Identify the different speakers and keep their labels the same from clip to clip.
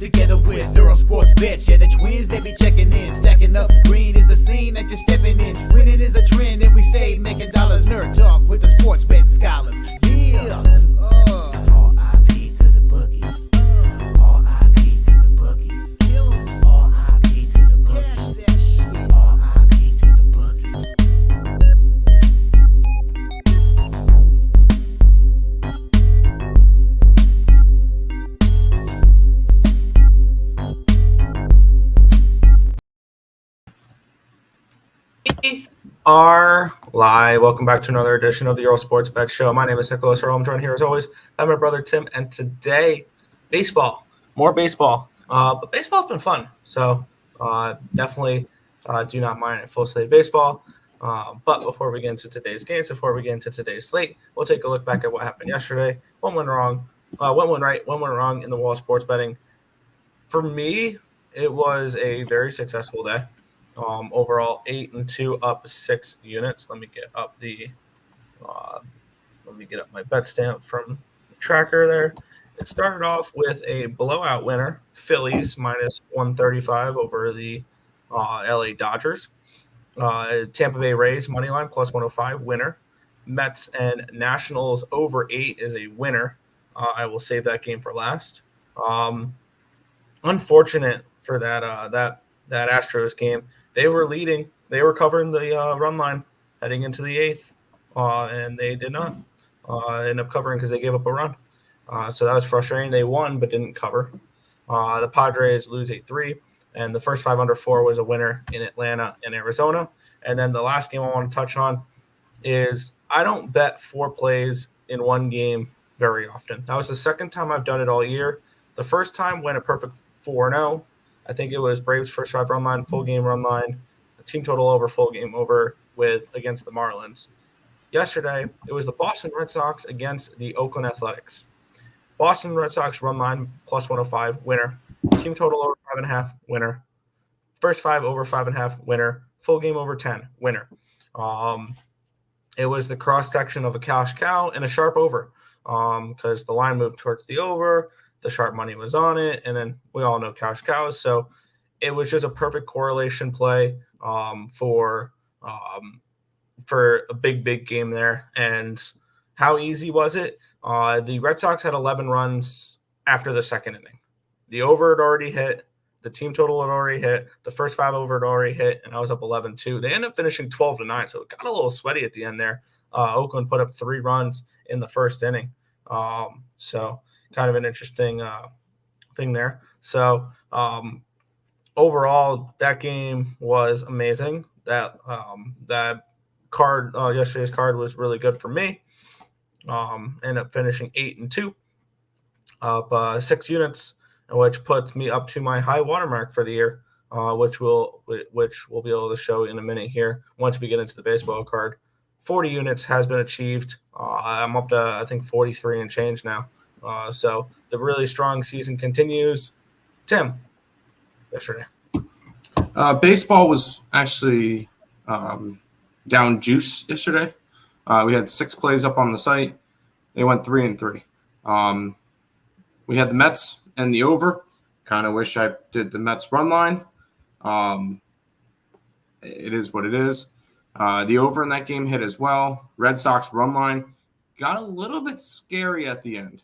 Speaker 1: together with Earle Sports Bets. Yeah, the twins, they be checking in. Stacking up green is the scene that you're stepping in. Winning is a trend and we stay making dollars. Nerd talk with the sports bet scholars. Yeah. It's R.I.P. to the bookies. R.I.P. to the bookies. R.I.P. to the bookies. R.I.P. to the bookies.
Speaker 2: We are live. Welcome back to another edition of the Earle Sports Bet Show. My name is Nicholas Earle. I'm joined here as always by my brother Tim, and today, baseball. More baseball. But baseball's been fun, so definitely do not mind a full slate of baseball. But before we get into today's games, before we get into today's slate, we'll take a look back at what happened yesterday. One went wrong, one went right, one went wrong in the wall sports betting. For me, it was a very successful day. Overall 8-2, up 6 units. Let me get up my bet stamp from the tracker there. It started off with a blowout winner, Phillies minus 135 over the LA Dodgers. Tampa Bay Rays money line plus 105 winner. Mets and Nationals over 8 is a winner. I will save that game for last. Unfortunate for that Astros game. They were leading. They were covering the run line heading into the 8th, and they did not end up covering because they gave up a run. So that was frustrating. They won but didn't cover. The Padres lose 8-3, and the first 5 under 4 was a winner in Atlanta and Arizona. And then the last game I want to touch on is I don't bet 4 plays in one game very often. That was the second time I've done it all year. The first time went a perfect 4-0. I think it was Braves first 5 run line, full game run line, a team total over, full game over against the Marlins. Yesterday, it was the Boston Red Sox against the Oakland Athletics. Boston Red Sox run line plus 105 winner, team total over 5.5 winner, first 5 over 5.5 winner, full game over 10 winner. It was the cross section of a cash cow and a sharp over because the line moved towards the over. The sharp money was on it, and then we all know cash cows. So it was just a perfect correlation play for a big game there. And how easy was it? The Red Sox had 11 runs after the second inning. The over had already hit. The team total had already hit. The first 5 over had already hit, and I was up 11-2. They ended up finishing 12-9, so it got a little sweaty at the end there. Oakland put up 3 runs in the first inning. So kind of an interesting thing there. So overall, that game was amazing. That card, yesterday's card was really good for me. Ended up finishing 8-2, up 6 units, which puts me up to my high watermark for the year, which we'll be able to show in a minute here once we get into the baseball card. 40 units has been achieved. I'm up to, I think, 43 and change now. So the really strong season continues. Tim, yesterday.
Speaker 3: Baseball was actually down juice yesterday. We had 6 plays up on the site. They went 3-3. We had the Mets and the over. Kind of wish I did the Mets run line. It is what it is. The over in that game hit as well. Red Sox run line got a little bit scary at the end.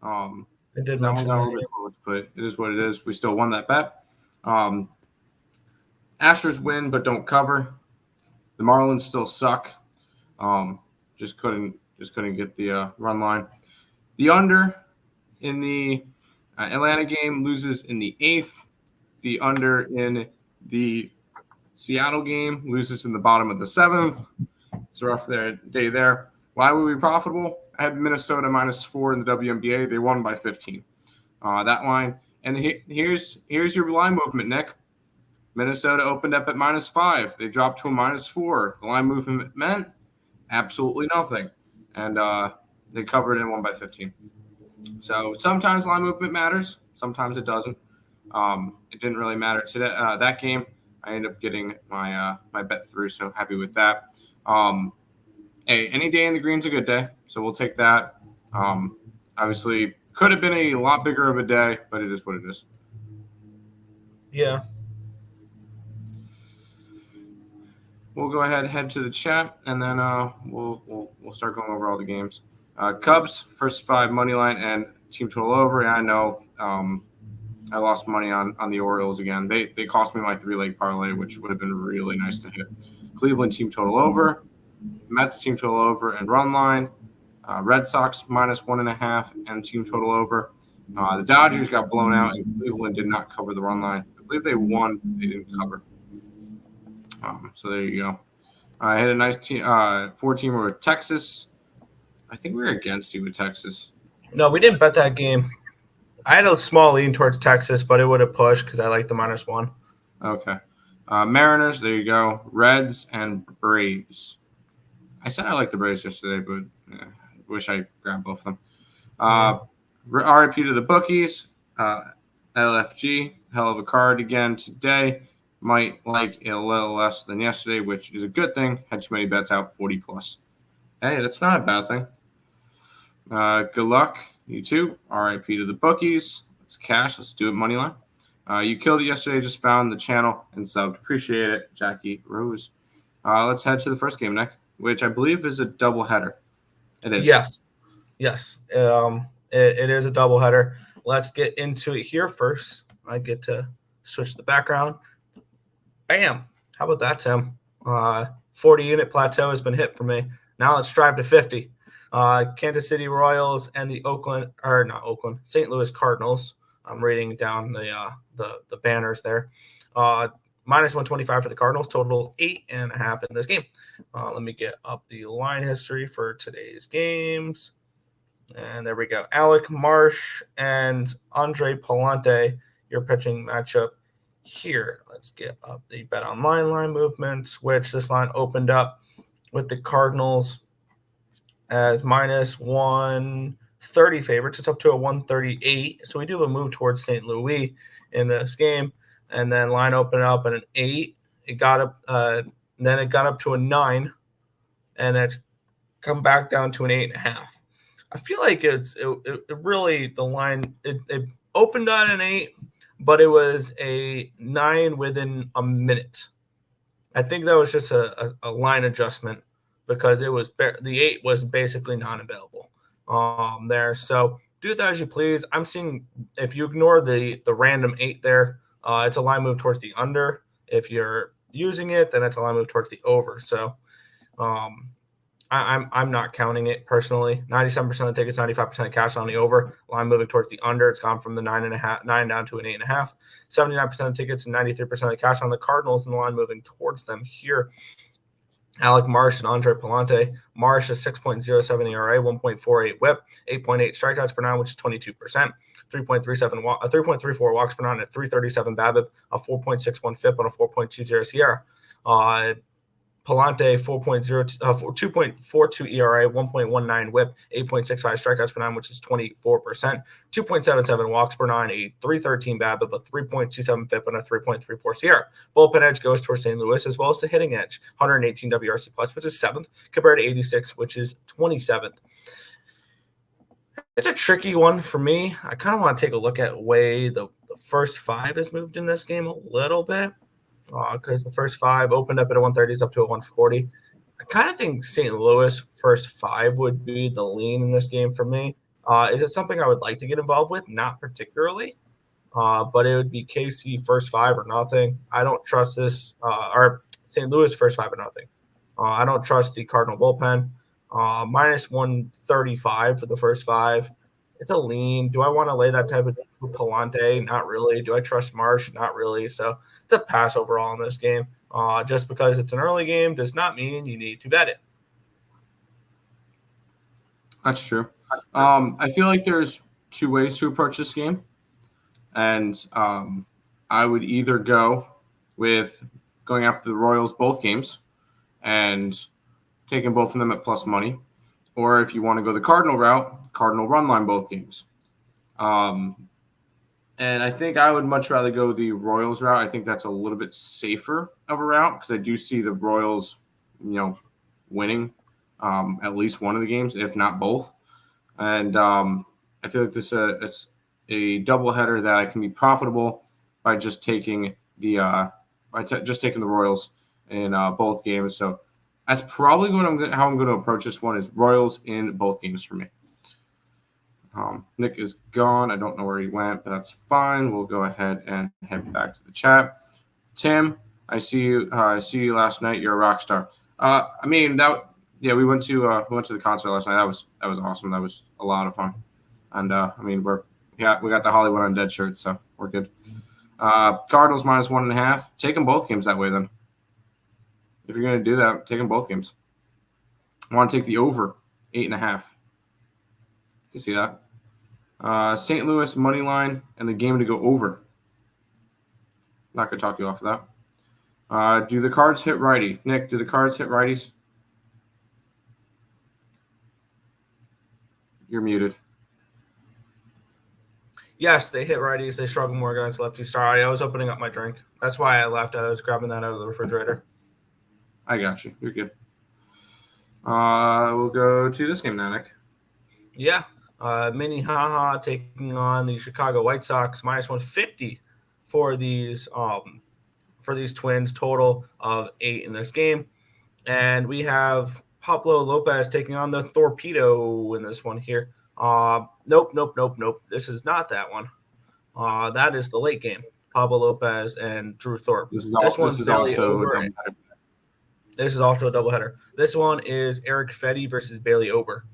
Speaker 2: It did
Speaker 3: that
Speaker 2: not
Speaker 3: one got a little bit close, but it is what it is. We still won that bet. Astros win but don't cover. The Marlins still suck. Just couldn't get the run line. The under in the Atlanta game loses in the 8th. The under in the Seattle game loses in the bottom of the 7th. It's a rough day there. Why were we profitable? I had Minnesota -4 in the WNBA. They won by 15. That line. And here's your line movement, Nick. Minnesota opened up at -5. They dropped to a -4. The line movement meant absolutely nothing. And they covered and won by 15. So sometimes line movement matters. Sometimes it doesn't. It didn't really matter today. That game, I ended up getting my bet through, so happy with that. Hey, any day in the green's a good day, so we'll take that. Obviously, Could have been a lot bigger of a day, but it is what it is.
Speaker 2: Yeah.
Speaker 3: We'll go ahead and head to the chat, and then we'll start going over all the games. Cubs, first 5 money line and team total over. And I know I lost money on the Orioles again. They cost me my 3-leg parlay, which would have been really nice to hit. Cleveland team total over, Mets team total over and run line. Red Sox -1.5 and team total over. The Dodgers got blown out, and Cleveland did not cover the run line. I believe they won, they didn't cover. So there you go. I had a nice team, 4-teamer with Texas. I think we were against you with Texas.
Speaker 2: No, we didn't bet that game. I had a small lean towards Texas, but it would have pushed because I like the -1.
Speaker 3: Okay. Mariners, there you go. Reds and Braves. I said I liked the Braves yesterday, but wish I grabbed both of them. RIP to the bookies. LFG, hell of a card again today. Might like it a little less than yesterday, which is a good thing. Had too many bets out, 40+. Hey, that's not a bad thing. Good luck, you too. RIP to the bookies. Let's cash. Let's do it, money line. You killed it yesterday. Just found the channel and subbed. Appreciate it, Jackie Rose. Let's head to the first game, Nick, which I believe is a doubleheader. It is.
Speaker 2: Yes. It is a doubleheader. Let's get into it here first. I get to switch the background. Bam. How about that, Tim? 40-unit plateau has been hit for me. Now let's strive to 50. Kansas City Royals and the St. Louis Cardinals. I'm reading down the banners there. -125 for the Cardinals, total 8.5 in this game. Let me get up the line history for today's games. And there we go. Alec Marsh and Andre Palante, your pitching matchup here. Let's get up the bet online line movements, which this line opened up with the Cardinals as -130 favorites. It's up to a 138. So we do have a move towards St. Louis in this game. And then line opened up at an 8. It got up, then it got up to a 9, and it's come back down to an 8.5. I feel like it really, the line, it opened on an 8, but it was a 9 within a minute. I think that was just a line adjustment because it was the 8 was basically non-available there. So do that as you please. I'm seeing, if you ignore the random 8 there, it's a line move towards the under. If you're using it, then it's a line move towards the over. So I'm not counting it personally. 97% of the tickets, 95% of cash on the over. Line moving towards the under. It's gone from the 9 down to an 8.5. 79% of the tickets and 93% of the cash on the Cardinals, and the line moving towards them here. Alec Marsh and Andre Palante. Marsh is 6.07 ERA, 1.48 WHIP, 8.8 strikeouts per 9, which is 22%. 3.34 walks per 9 at 337 BABIP, a 4.61 FIP on a 4.20 Sierra. Palante 2.42 ERA, 1.19 WHIP, 8.65 strikeouts per 9, which is 24%. 2.77 walks per 9, a 313 BABIP, a 3.27 FIP, and a 3.34 Sierra. Bullpen edge goes towards St. Louis, as well as the hitting edge, 118 WRC plus, which is 7th, compared to 86, which is 27th. It's a tricky one for me. I kind of want to take a look at way the first 5 has moved in this game a little bit. Because the first 5 opened up at a 130, is up to a 140. I kind of think St. Louis first 5 would be the lean in this game for me. Is it something I would like to get involved with? Not particularly, but it would be KC first 5 or nothing. I don't trust this, or St. Louis first 5 or nothing. I don't trust the Cardinal bullpen. -135 for the first 5. It's a lean. Do I want to lay that type of Palante? Not really. Do I trust Marsh? Not really. So it's a pass overall in this game. Just because it's an early game does not mean you need to bet it.
Speaker 3: That's true. I feel like there's 2 ways to approach this game. And I would either go with going after the Royals both games and taking both of them at plus money. Or if you want to go the Cardinal route, Cardinal run line both games. And I think I would much rather go the Royals route. I think that's a little bit safer of a route because I do see the Royals, winning at least one of the games, if not both. And I feel like it's a doubleheader that can be profitable by just taking the Royals in both games. So that's probably how I'm going to approach this one is Royals in both games for me. Nick is gone. I don't know where he went, but that's fine. We'll go ahead and head back to the chat. Tim, I see you. I see you last night. You're a rock star. We went to the concert last night. That was awesome. That was a lot of fun. And we got the Hollywood Undead shirt, so we're good. Cardinals -1.5. Take them both games that way then. If you're going to do that, take them both games. I want to take the over 8.5. You see that? St. Louis money line and the game to go over. Not going to talk you off of that. Do the Cards hit righty? Nick, do the Cards hit righties? You're muted.
Speaker 2: Yes, they hit righties. They struggle more against lefties. Sorry, I was opening up my drink. That's why I left. I was grabbing that out of the refrigerator.
Speaker 3: I got you. You're good. We'll go to this game now, Nick.
Speaker 2: Yeah. Minnehaha taking on the Chicago White Sox -150 for these Twins, total of 8 in this game. And we have Pablo Lopez taking on the Torpedo in this one here. Nope. This is not that one. That is the late game. Pablo Lopez and Drew Thorpe. This is also a doubleheader. This one is Eric Fetty versus Bailey Ober.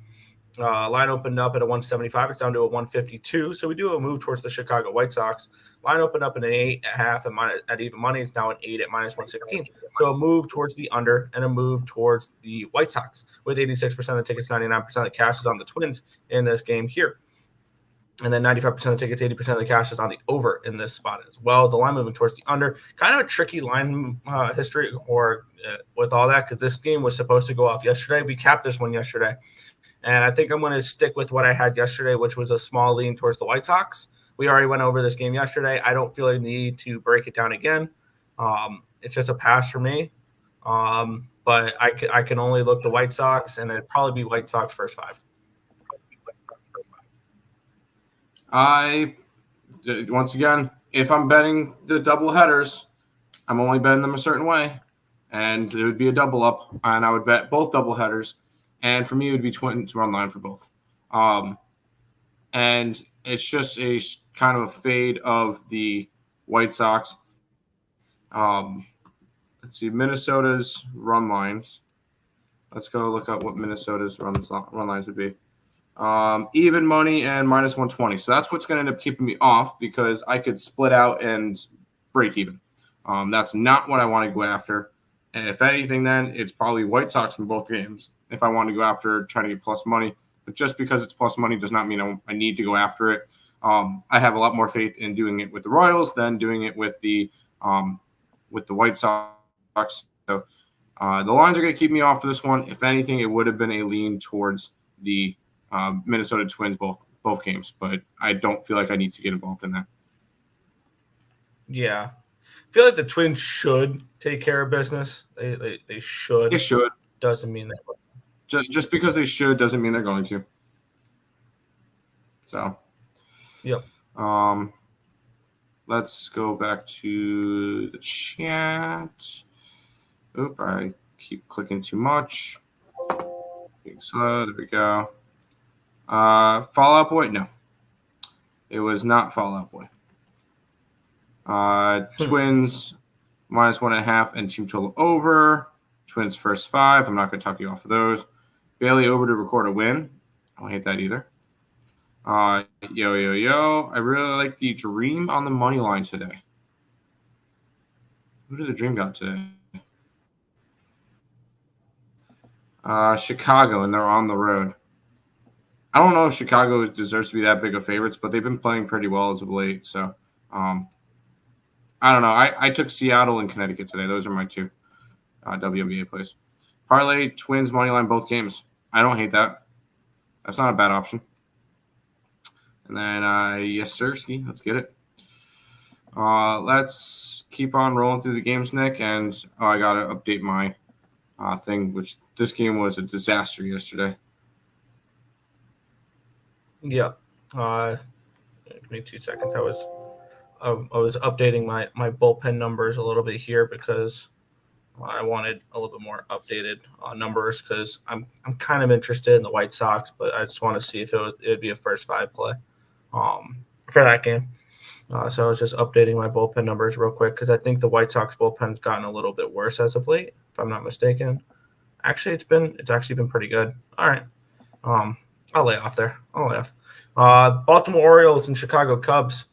Speaker 2: Line opened up at a 175. It's down to a 152. So we do a move towards the Chicago White Sox. Line opened up at an 8.5 at even money. It's now an 8 at -116. So a move towards the under and a move towards the White Sox with 86% of the tickets, 99% of the cash is on the Twins in this game here. And then 95% of the tickets, 80% of the cash is on the over in this spot as well. The line moving towards the under. Kind of a tricky line history with all that because this game was supposed to go off yesterday. We capped this one yesterday. And I think I'm going to stick with what I had yesterday, which was a small lean towards the White Sox. We already went over this game yesterday. I don't feel a need to break it down again. It's just a pass for me. But I can only look the White Sox, and it'd probably be White Sox first 5.
Speaker 3: Once again, if I'm betting the double headers, I'm only betting them a certain way. And it would be a double up, and I would bet both double headers. And for me, it would be Twins run line for both. And it's just a kind of a fade of the White Sox. Let's see, Minnesota's run lines. Let's go look up what Minnesota's run lines would be. Even money and -120. So that's what's going to end up keeping me off because I could split out and break even. That's not what I want to go after. And if anything, then it's probably White Sox in both games if I want to go after trying to get plus money. But just because it's plus money does not mean I need to go after it. I have a lot more faith in doing it with the Royals than doing it with the White Sox. So the lines are going to keep me off for this one. If anything, it would have been a lean towards the Minnesota Twins both games. But I don't feel like I need to get involved in that.
Speaker 2: Yeah. I feel like the Twins should take care of business. They should.
Speaker 3: They should.
Speaker 2: Doesn't mean that.
Speaker 3: Just because they should doesn't mean they're going to. So.
Speaker 2: Yep.
Speaker 3: Let's go back to the chat. Oop, I keep clicking too much. Being slow. There we go. Fallout Boy? No. It was not Fallout Boy. Twins -1.5 and team total over. Twins first 5. I'm not going to talk you off of those. Bailey over to record a win. I don't hate that either. Yo. I really like the Dream on the money line today. Who did the Dream got today? Chicago, and they're on the road. I don't know if Chicago deserves to be that big of favorites, but they've been playing pretty well as of late. So, I don't know. I took Seattle and Connecticut today. Those are my 2 WNBA plays. Parlay, Twins, money line, both games. I don't hate that. That's not a bad option. And then, yes, sirski. Let's get it. Let's keep on rolling through the games, Nick. And I got to update my thing, which this game was a disaster yesterday.
Speaker 2: Yeah. Give me 2 seconds. I was updating my bullpen numbers a little bit here because I wanted a little bit more updated numbers because I'm kind of interested in the White Sox, but I just want to see if it would be a first 5 play for that game. So I was just updating my bullpen numbers real quick because I think the White Sox bullpen's gotten a little bit worse as of late, if I'm not mistaken. Actually, it's actually been pretty good. All right. I'll lay off there. I'll lay off. Baltimore Orioles and Chicago Cubs.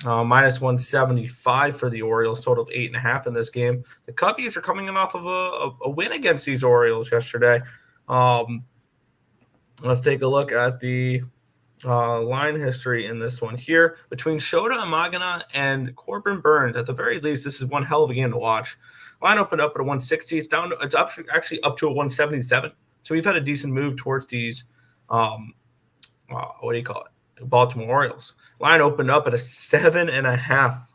Speaker 2: Minus 175 for the Orioles, total of 8.5 in this game. The Cubbies are coming in off of a win against these Orioles yesterday. Let's take a look at the line history in this one here. Between Shota Imagina and Corbin Burns, at the very least, this is one hell of a game to watch. Line opened up at a 160. It's actually up to a 177. So we've had a decent move towards these, what do you call it? Baltimore Orioles. Line opened up at a 7.5,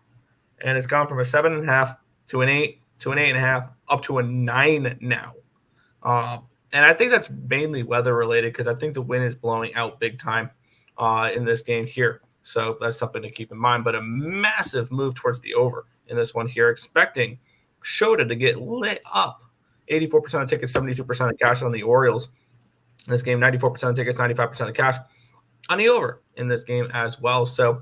Speaker 2: and it's gone from a 7.5 to an 8 to an 8.5 up to a 9 now. And I think that's mainly weather related because I think the wind is blowing out big time in this game here. So that's something to keep in mind. But a massive move towards the over in this one here, expecting Shota to get lit up. 84% of tickets, 72% of cash on the Orioles in this game. 94% of tickets, 95% of cash on the over in this game as well. So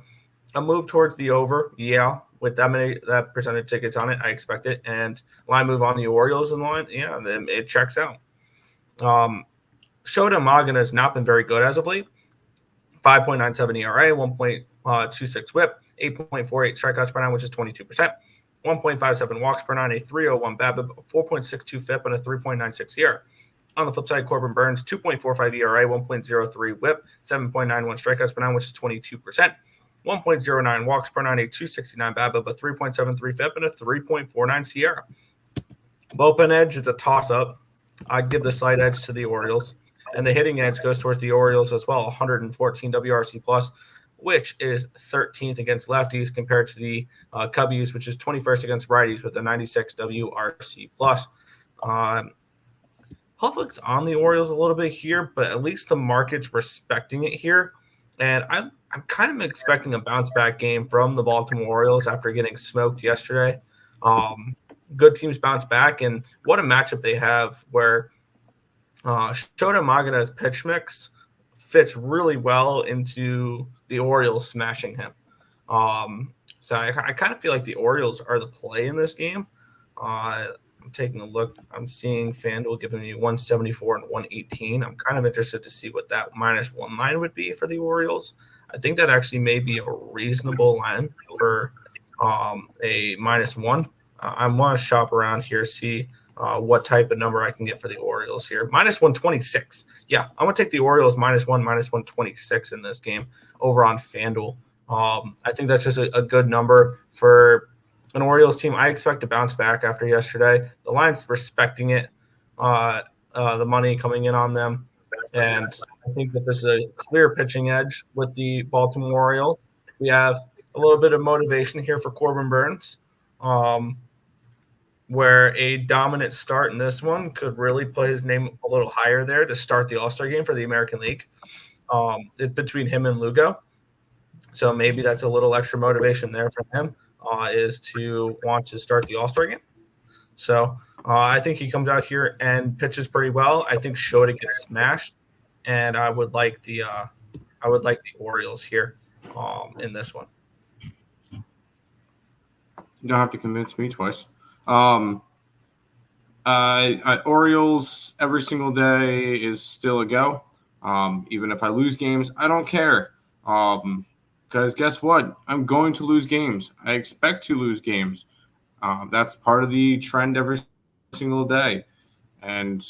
Speaker 2: a move towards the over, yeah, with that percentage of tickets on it, I expect it. And line move on the Orioles in the line, yeah, then it checks out. Shota Imagina has not been very good as of late. 5.97 ERA, 1.26 WHIP, 8.48 strikeouts per nine, which is 22%. 1.57 walks per nine, a 3.01 BABIP, 4.62 FIP, and a 3.96 ERA. On the flip side, Corbin Burns, 2.45 ERA, 1.03 WHIP, 7.91 strikeouts per nine, which is 22%. 1.09 walks per nine, a 2.69 BABIP, a 3.73 FIP, and a 3.49 SIERA. Bullpen edge is a toss-up. I'd give the slight edge to the Orioles. And the hitting edge goes towards the Orioles as well, 114 WRC plus, which is 13th against lefties compared to the Cubbies, which is 21st against righties with a 96 WRC plus. Public's on the Orioles a little bit here, but at least the market's respecting it here. And I'm kind of expecting a bounce back game from the Baltimore Orioles after getting smoked yesterday. Good teams bounce back, and what a matchup they have where Shota Imagina's pitch mix fits really well into the Orioles smashing him. So I kind of feel like the Orioles are the play in this game. I'm taking a look. I'm seeing FanDuel giving me 174 and 118. I'm kind of interested to see what that -1 line would be for the Orioles. I think that actually may be a reasonable line for a -1. I want to shop around here, see what type of number I can get for the Orioles here. -126. Yeah, I'm going to take the Orioles -1, -126 in this game over on FanDuel. I think that's just a good number for an Orioles team. I expect to bounce back after yesterday. The line's respecting it, the money coming in on them. And I think that this is a clear pitching edge with the Baltimore Orioles. We have a little bit of motivation here for Corbin Burns, where a dominant start in this one could really put his name a little higher there to start the All-Star game for the American League. It's between him and Lugo. So maybe that's a little extra motivation there for him, is to want to start the All-Star game. So I think he comes out here and pitches pretty well. I think Shota gets smashed, and I would like the Orioles here in this one.
Speaker 3: You don't have to convince me twice. Orioles every single day is still a go. Even if I lose games, I don't care. Because guess what? I'm going to lose games. I expect to lose games. That's part of the trend every single day. And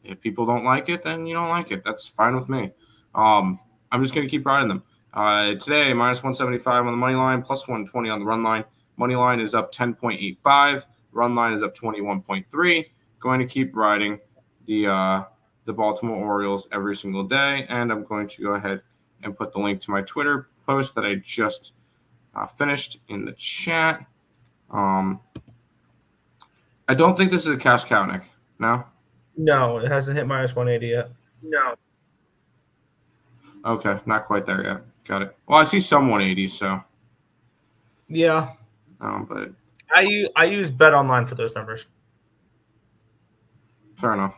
Speaker 3: if people don't like it, then you don't like it. That's fine with me. I'm just going to keep riding them. Today, -175 on the money line, +120 on the run line. Money line is up 10.85. Run line is up 21.3. Going to keep riding the Baltimore Orioles every single day. And I'm going to go ahead and put the link to my Twitter post that I just finished in the chat. I don't think this is a cash cow, Nick. No?
Speaker 2: No, it hasn't hit -180 yet. No.
Speaker 3: Okay, not quite there yet. Got it. Well, I see some 180s, so.
Speaker 2: Yeah.
Speaker 3: But
Speaker 2: I use Bet Online for those numbers.
Speaker 3: fair enough.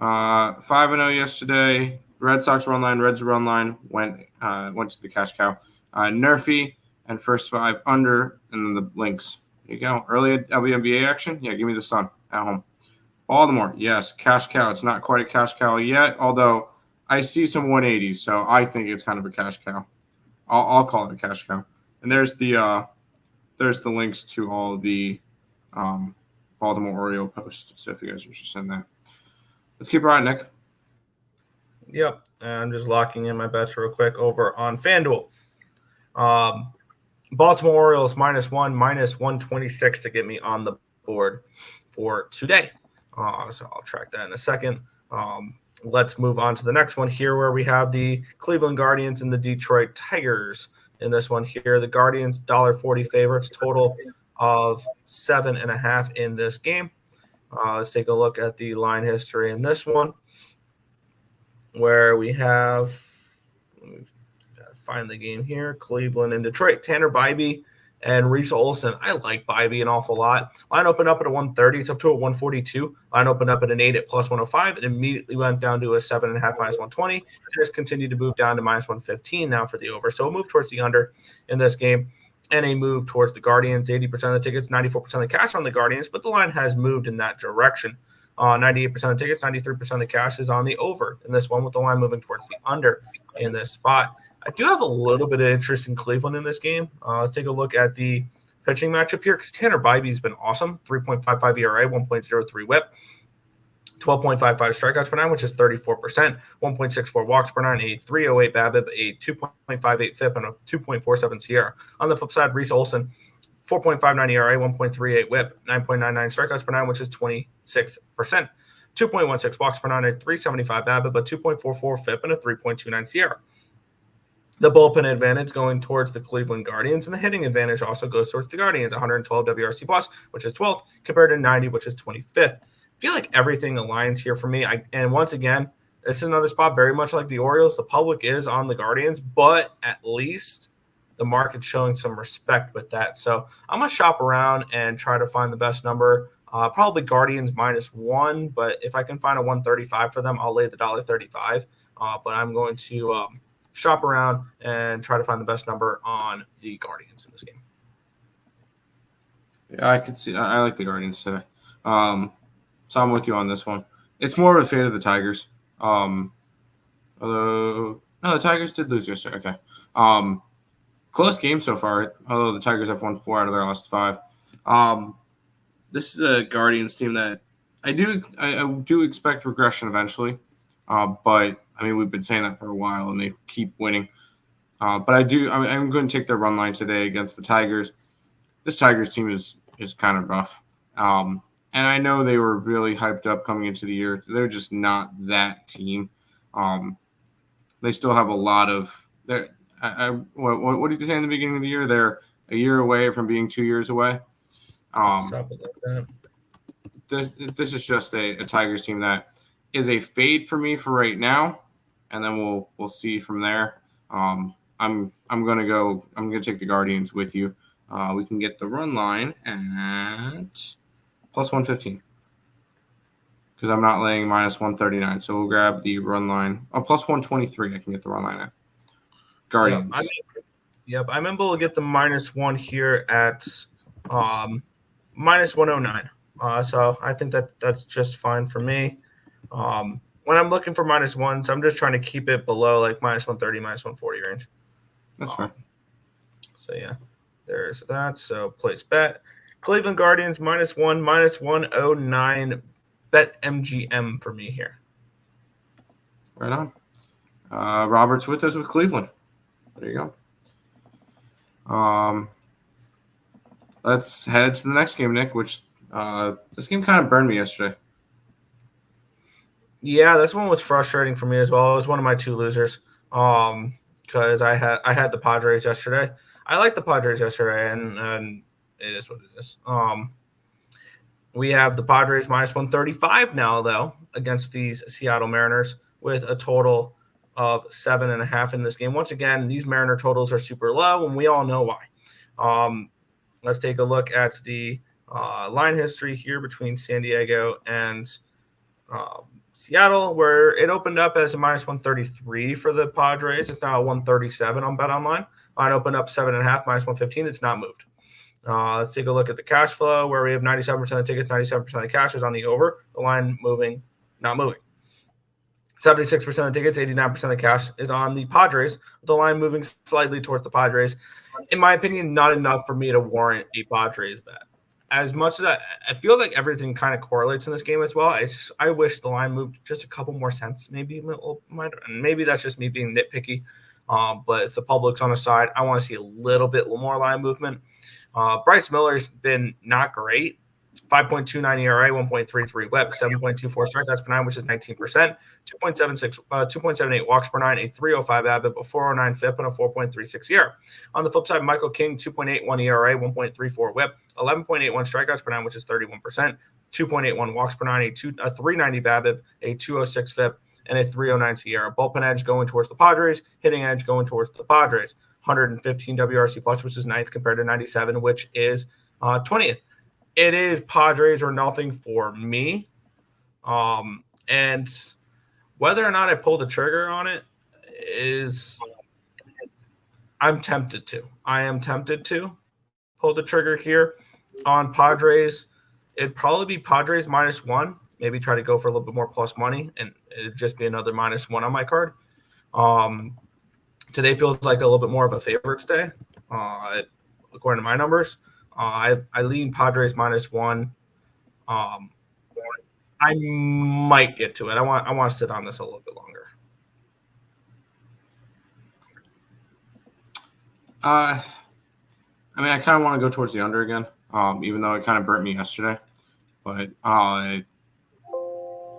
Speaker 3: 5-0 yesterday. Red Sox run line, Reds run line went to the cash cow. Nerfy and first 5 under, and then the Lynx. There you go. Early WNBA action. Yeah, give me the Sun at home. Baltimore, yes, cash cow. It's not quite a cash cow yet, although I see some 180s, so I think it's kind of a cash cow. I'll call it a cash cow. And there's the links to all the Baltimore Oriole posts. So if you guys are interested in that, let's keep it right, Nick.
Speaker 2: Yep, and I'm just locking in my bets real quick over on FanDuel. Baltimore Orioles -1, -126 to get me on the board for today. So I'll track that in a second. Let's move on to the next one here, where we have the Cleveland Guardians and the Detroit Tigers. In this one here, the Guardians $1.40 favorites, total of 7.5 in this game. Let's take a look at the line history in this one, where we have, find the game here, Cleveland and Detroit. Tanner Bybee and Reese Olson. I like Bybee an awful lot. Line opened up at a 130. It's up to a 142. Line opened up at an 8 at +105. It immediately went down to a 7.5 -120. It has continued to move down to -115 now for the over. So a move towards the under in this game, and a move towards the Guardians. 80% of the tickets, 94% of the cash on the Guardians, but the line has moved in that direction. 98% of the tickets, 93% of the cash is on the over in this one, with the line moving towards the under in this spot. I do have a little bit of interest in Cleveland in this game. Let's take a look at the pitching matchup here, because Tanner Bybee has been awesome. 3.55 ERA, 1.03 whip, 12.55 strikeouts per 9, which is 34%, 1.64 walks per 9, a 3.08 BABIP, a 2.58 FIP, and a 2.47 SIERA. On the flip side, Reese Olson, 4.59 ERA, 1.38 whip, 9.99 strikeouts per 9, which is 26%, 2.16 walks per 9, a 3.75 BABIP, a 2.44 FIP, and a 3.29 SIERA. The bullpen advantage going towards the Cleveland Guardians, and the hitting advantage also goes towards the Guardians. 112 WRC plus, which is 12th, compared to 90, which is 25th. I feel like everything aligns here for me. And once again, this is another spot very much like the Orioles. The public is on the Guardians, but at least the market's showing some respect with that. So I'm going to shop around and try to find the best number. Probably Guardians -1, but if I can find a 135 for them, I'll lay the $1.35. But I'm going to shop around and try to find the best number on the Guardians in this game.
Speaker 3: Yeah, I could see. I like the Guardians today. So I'm with you on this one. It's more of a fate of the Tigers. Although no, the Tigers did lose yesterday. Okay. Close game so far. Although the Tigers have won 4 out of their last 5. This is a Guardians team that I do expect regression eventually. But I mean, we've been saying that for a while, and they keep winning. But I'm going to take their run line today against the Tigers. This Tigers team is kind of rough. And I know they were really hyped up coming into the year. They're just not that team. They still have a lot of what did you say in the beginning of the year? They're a year away from being 2 years away. This is just a Tigers team that is a fade for me for right now, and then we'll see from there. I'm gonna take the Guardians with you. We can get the run line at +115 because I'm not laying -139. So we'll grab the run line. +123. I can get the run line at Guardians.
Speaker 2: I'm able to get the -1 here at -109. So I think that's just fine for me. When I'm looking for -1s, I'm just trying to keep it below like -130, -140 range.
Speaker 3: That's fair.
Speaker 2: So yeah, there's that. So place bet. Cleveland Guardians -1, -109. Bet MGM for me here.
Speaker 3: Right on. Robert's with us with Cleveland. There you go. Let's head to the next game, Nick, which this game kind of burned me yesterday.
Speaker 2: Yeah, this one was frustrating for me as well. It was one of my 2 losers because I had the Padres yesterday. I liked the Padres yesterday, and it is what it is. We have the Padres -135 now, though, against these Seattle Mariners with a total of 7.5 in this game. Once again, these Mariner totals are super low, and we all know why. Let's take a look at the line history here between San Diego and Seattle, where it opened up as a minus 133 for the Padres. It's now a 137 on BetOnline. Line opened up 7.5, minus 115. It's not moved. Let's take a look at the cash flow, where we have 97% of the tickets, 97% of the cash is on the over. The line moving, not moving. 76% of the tickets, 89% of the cash is on the Padres, with the line moving slightly towards the Padres. In my opinion, not enough for me to warrant a Padres bet. As much as I feel like everything kind of correlates in this game as well, I wish the line moved just a couple more cents, maybe. Maybe that's just me being nitpicky. But if the public's on the side, I want to see a little bit more line movement. Bryce Miller's been not great. 5.29 ERA, 1.33 WHIP, 7.24 strikeouts per nine, which is 19%, 2.78 walks per nine, a 3.05 BABIP, a 4.09 FIP, and a 4.36 ERA. On the flip side, Michael King, 2.81 ERA, 1.34 WHIP, 11.81 strikeouts per nine, which is 31%, 2.81 walks per nine, a 3.90 BABIP, a 2.06 FIP, and a 3.09 SIERA. Bullpen edge going towards the Padres, hitting edge going towards the Padres. 115 WRC plus, which is 9th compared to 97, which is 20th. It is Padres or nothing for me. And whether or not I pull the trigger on it I'm tempted to. I am tempted to pull the trigger here on Padres. It'd probably be Padres -1. Maybe try to go for a little bit more plus money, and it'd just be another -1 on my card. Today feels like a little bit more of a favorites day, according to my numbers. I lean Padres -1. I might get to it. I want to sit on this a little bit longer.
Speaker 3: I kind of want to go towards the under again, even though it kind of burnt me yesterday. But I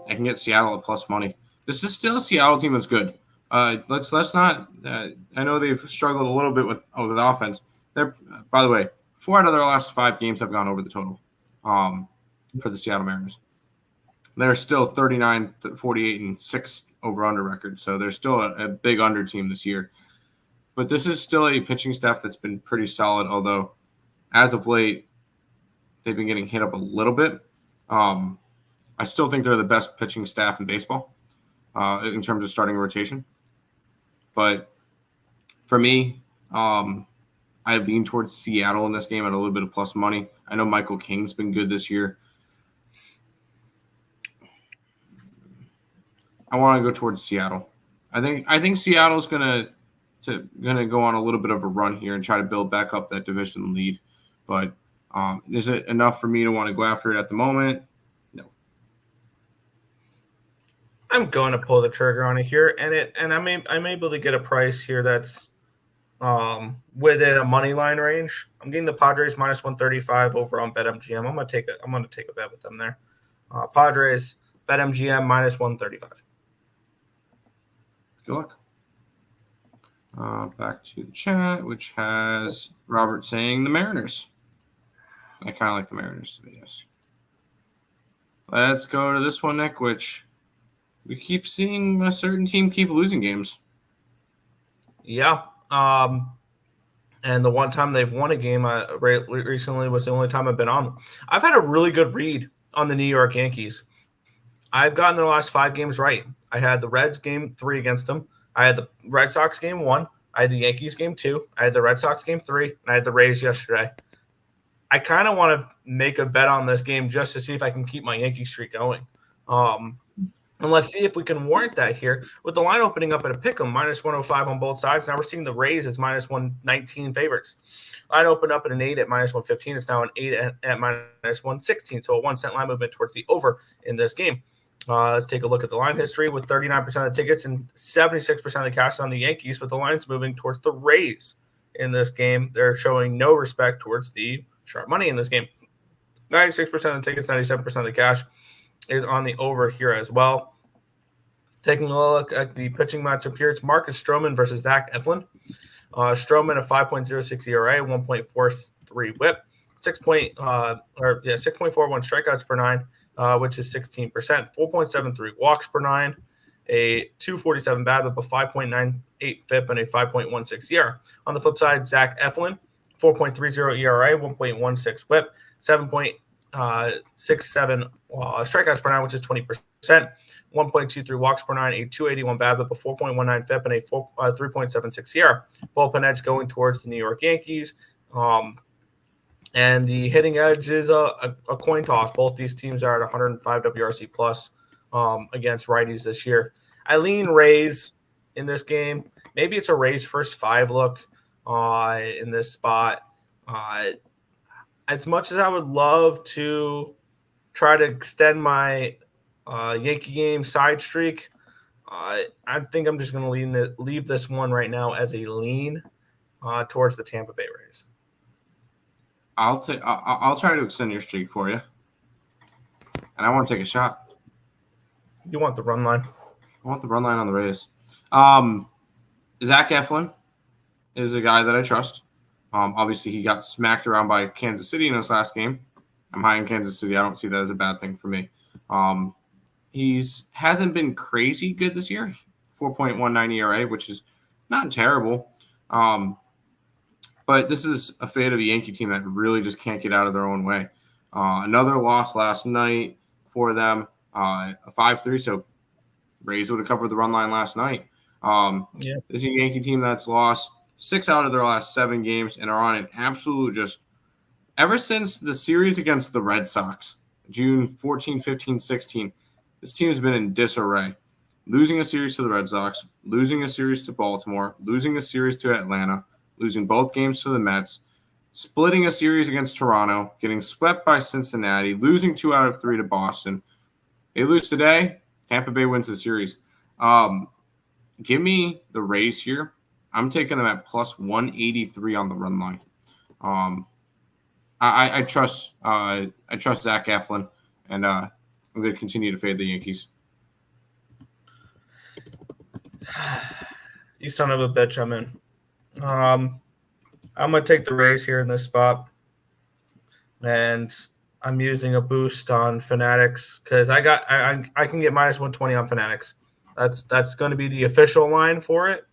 Speaker 3: can get Seattle at plus money. This is still a Seattle team that's good. Let's not. I know they've struggled a little bit with offense. They're, by the way, 4 out of their last 5 games have gone over the total for the Seattle Mariners. They're still 39, 48, and 6 over-under record, so they're still a big under team this year. But this is still a pitching staff that's been pretty solid, although as of late, they've been getting hit up a little bit. I still think they're the best pitching staff in baseball in terms of starting rotation. But for me, I lean towards Seattle in this game at a little bit of plus money. I know Michael King's been good this year. I want to go towards Seattle. I think Seattle's gonna go on a little bit of a run here and try to build back up that division lead. But is it enough for me to want to go after it at the moment? No.
Speaker 2: I'm going to pull the trigger on it here, and I'm able to get a price here that's within a money line range. I'm getting the Padres -135 over on BetMGM. I'm gonna take a bet with them there. Padres BetMGM -135.
Speaker 3: Good luck. Back to the chat, which has Robert saying the Mariners. I kind of like the Mariners today, yes. Let's go to this one, Nick, which we keep seeing a certain team keep losing games.
Speaker 2: Yeah. And the one time they've won a game recently was the only time I've been on them. I've had a really good read on the New York Yankees. I've gotten the last 5 games right. I had the Reds game 3 against them. I had the Red Sox game 1. I had the Yankees game 2. I had the Red Sox game 3. And I had the Rays yesterday. I kind of want to make a bet on this game just to see if I can keep my Yankee streak going. And let's see if we can warrant that here. With the line opening up at a pick 'em, -105 on both sides. Now we're seeing the Rays as -119 favorites. Line opened up at an 8 at -115. It's now an 8 at -116. So a 1 cent line movement towards the over in this game. Let's take a look at the line history with 39% of the tickets and 76% of the cash on the Yankees, with the lines moving towards the Rays in this game. They're showing no respect towards the sharp money in this game. 96% of the tickets, 97% of the cash is on the over here as well. Taking a look at the pitching matchup here, it's Marcus Stroman versus Zach Eflin. Stroman, a 5.06 ERA, 1.43 WHIP, 6.41 strikeouts per nine, which is 16%, 4.73 walks per nine, a 2.47 BABIP, a 5.98 FIP, and a 5.16 ERA. On the flip side, Zach Eflin, 4.30 ERA, 1.16 WHIP, 7.67 strikeouts per nine, which is 20%, 1.23 walks per nine, a 281 BABIP, a 4.19 FIP, and a 3.76 ERA. Bullpen edge going towards the New York Yankees. And the hitting edge is a coin toss. Both these teams are at 105 WRC plus against righties this year. I lean Rays in this game. Maybe it's a Rays first five look in this spot. As much as I would love to try to extend my Yankee game side streak, I think I'm just going to leave this one right now as a lean towards the Tampa Bay Rays.
Speaker 3: I'll try to extend your streak for you, and I want to take a shot.
Speaker 2: You want the run line?
Speaker 3: I want the run line on the Rays. Zach Eflin is a guy that I trust. Obviously, he got smacked around by Kansas City in his last game. I'm high in Kansas City. I don't see that as a bad thing for me. He's hasn't been crazy good this year. 4.19 ERA, which is not terrible. But this is a fate of a Yankee team that really just can't get out of their own way. Another loss last night for them, a 5-3. So Rays would have covered the run line last night. This is a Yankee team that's lost 6 out of their last 7 games and are on an absolute just – ever since the series against the Red Sox, June 14, 15, 16, this team has been in disarray. Losing a series to the Red Sox, losing a series to Baltimore, losing a series to Atlanta, losing both games to the Mets, splitting a series against Toronto, getting swept by Cincinnati, losing 2 out of 3 to Boston. They lose today, Tampa Bay wins the series. Give me the Rays here. I'm taking them at plus 183 on the run line. I trust Zach Eflin, and I'm going to continue to fade the Yankees.
Speaker 2: You son of a bitch, I'm in. I'm going to take the Rays here in this spot, and I'm using a boost on Fanatics because I can get minus 120 on Fanatics. That's going to be the official line for it.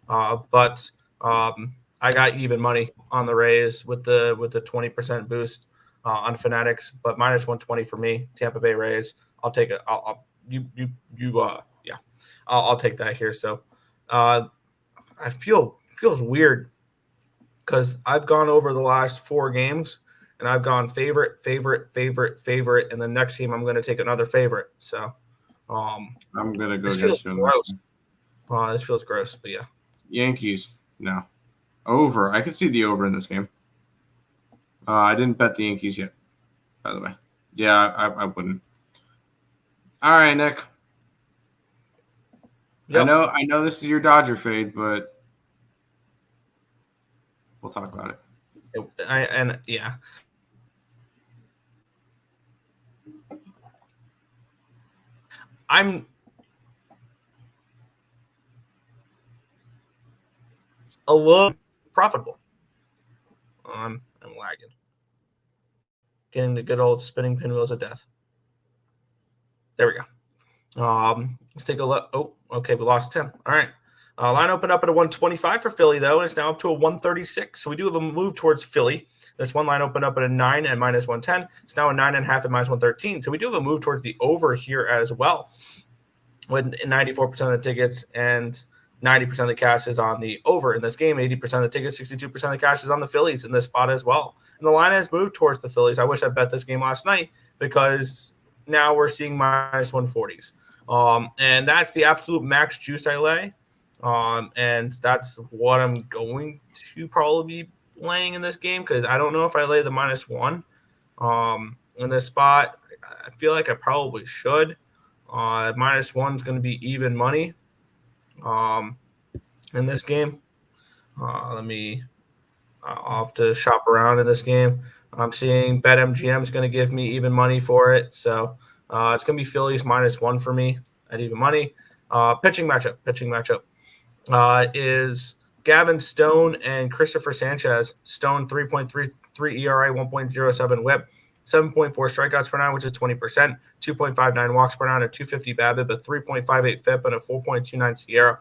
Speaker 2: But I got even money on the Rays with the 20% boost on Fanatics, but minus 120 for me. Tampa Bay Rays. I'll take it. I'll take that here. So I feels weird because I've gone over the last 4 games and I've gone favorite, and the next game I'm going to take another favorite. So
Speaker 3: I'm going to go
Speaker 2: against you. This feels gross, but yeah.
Speaker 3: Yankees, no. Over. I could see the over in this game. I didn't bet the Yankees yet, by the way. Yeah, I wouldn't. All right, Nick. Yep. I know this is your Dodger fade, but we'll talk about it.
Speaker 2: Yeah. I'm a little profitable. I'm lagging. Getting the good old spinning pinwheels of death. There we go. Let's take a look. Oh, okay, we lost 10. All right. Line opened up at a 125 for Philly, though, and it's now up to a 136. So we do have a move towards Philly. This one line opened up at a 9 and minus 110. It's now a 9.5 and minus 113. So we do have a move towards the over here as well, with 94% of the tickets and 90% of the cash is on the over in this game. 80% of the tickets, 62% of the cash is on the Phillies in this spot as well. And the line has moved towards the Phillies. I wish I bet this game last night because now we're seeing minus 140s. And that's the absolute max juice I lay. And that's what I'm going to probably be laying in this game because I don't know if I lay the minus 1 in this spot. I feel like I probably should. Minus 1 is going to be even money in this game. I'll have to shop around in this game. I'm seeing BetMGM is going to give me even money for it. So it's going to be Phillies minus 1 for me at even money. Pitching matchup is Gavin Stone and Christopher Sanchez. Stone 3.33 ERA, 1.07 WHIP, 7.4 strikeouts per nine, which is 20%, 2.59 walks per nine, a 250 BABIP, a 3.58 FIP, and a 4.29 SIERA.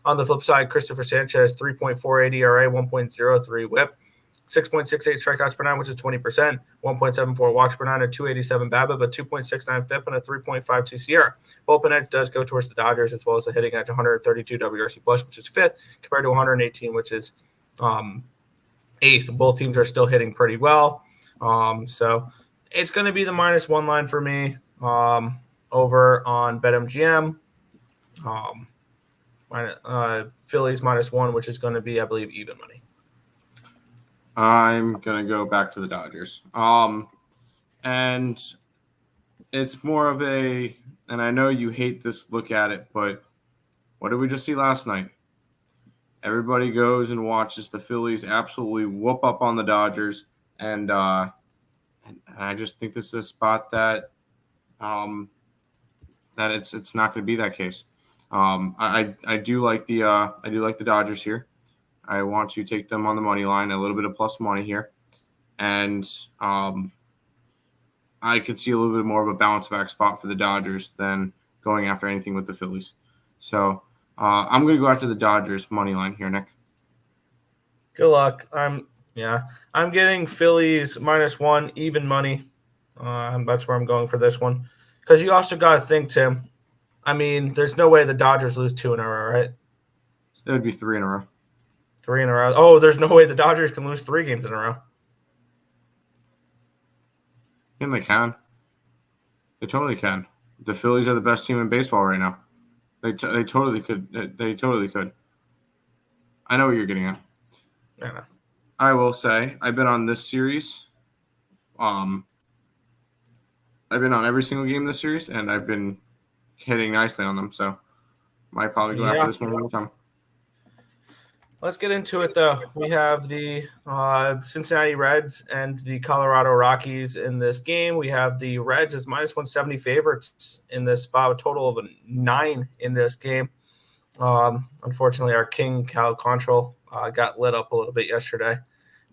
Speaker 2: On the flip side, Christopher Sanchez, 3.48 ERA, 1.03 WHIP, 6.68 strikeouts per nine, which is 20%, 1.74 walks per nine, a 287 BABIP, a 2.69 FIP, and a 3.52 SIERA. Bullpen edge does go towards the Dodgers, as well as the hitting edge, 132 WRC plus, which is fifth, compared to 118, which is eighth. Both teams are still hitting pretty well. So it's going to be the -1 line for me over on BetMGM. Phillies -1, which is going to be, I believe, even money.
Speaker 3: I'm going to go back to the Dodgers. And it's more of a, and I know you hate this look at it, but what did we just see last night? Everybody goes and watches the Phillies absolutely whoop up on the Dodgers. And I just think this is a spot that that it's not going to be that case. I do like the Dodgers here. I want to take them on the money line, a little bit of plus money here, and I could see a little bit more of a bounce back spot for the Dodgers than going after anything with the Phillies. So I'm going to go after the Dodgers money line here, Nick.
Speaker 2: Good luck. I'm getting Phillies -1, even money. That's where I'm going for this one. Because you also got to think, Tim. I mean, there's no way the Dodgers lose 2 in a row, right?
Speaker 3: It would be 3 in a row.
Speaker 2: 3 in a row. Oh, there's no way the Dodgers can lose 3 games in a row.
Speaker 3: And they can. They totally can. The Phillies are the best team in baseball right now. They totally could. They totally could. I know what you're getting at.
Speaker 2: Yeah.
Speaker 3: I will say I've been on this series. I've been on every single game this series, and I've been hitting nicely on them. So might probably go after this one more time.
Speaker 2: Let's get into it, though. We have the Cincinnati Reds and the Colorado Rockies in this game. We have the Reds as -170 favorites in this spot, a total of 9 in this game. Unfortunately, our king, Cal Quantrill, got lit up a little bit yesterday.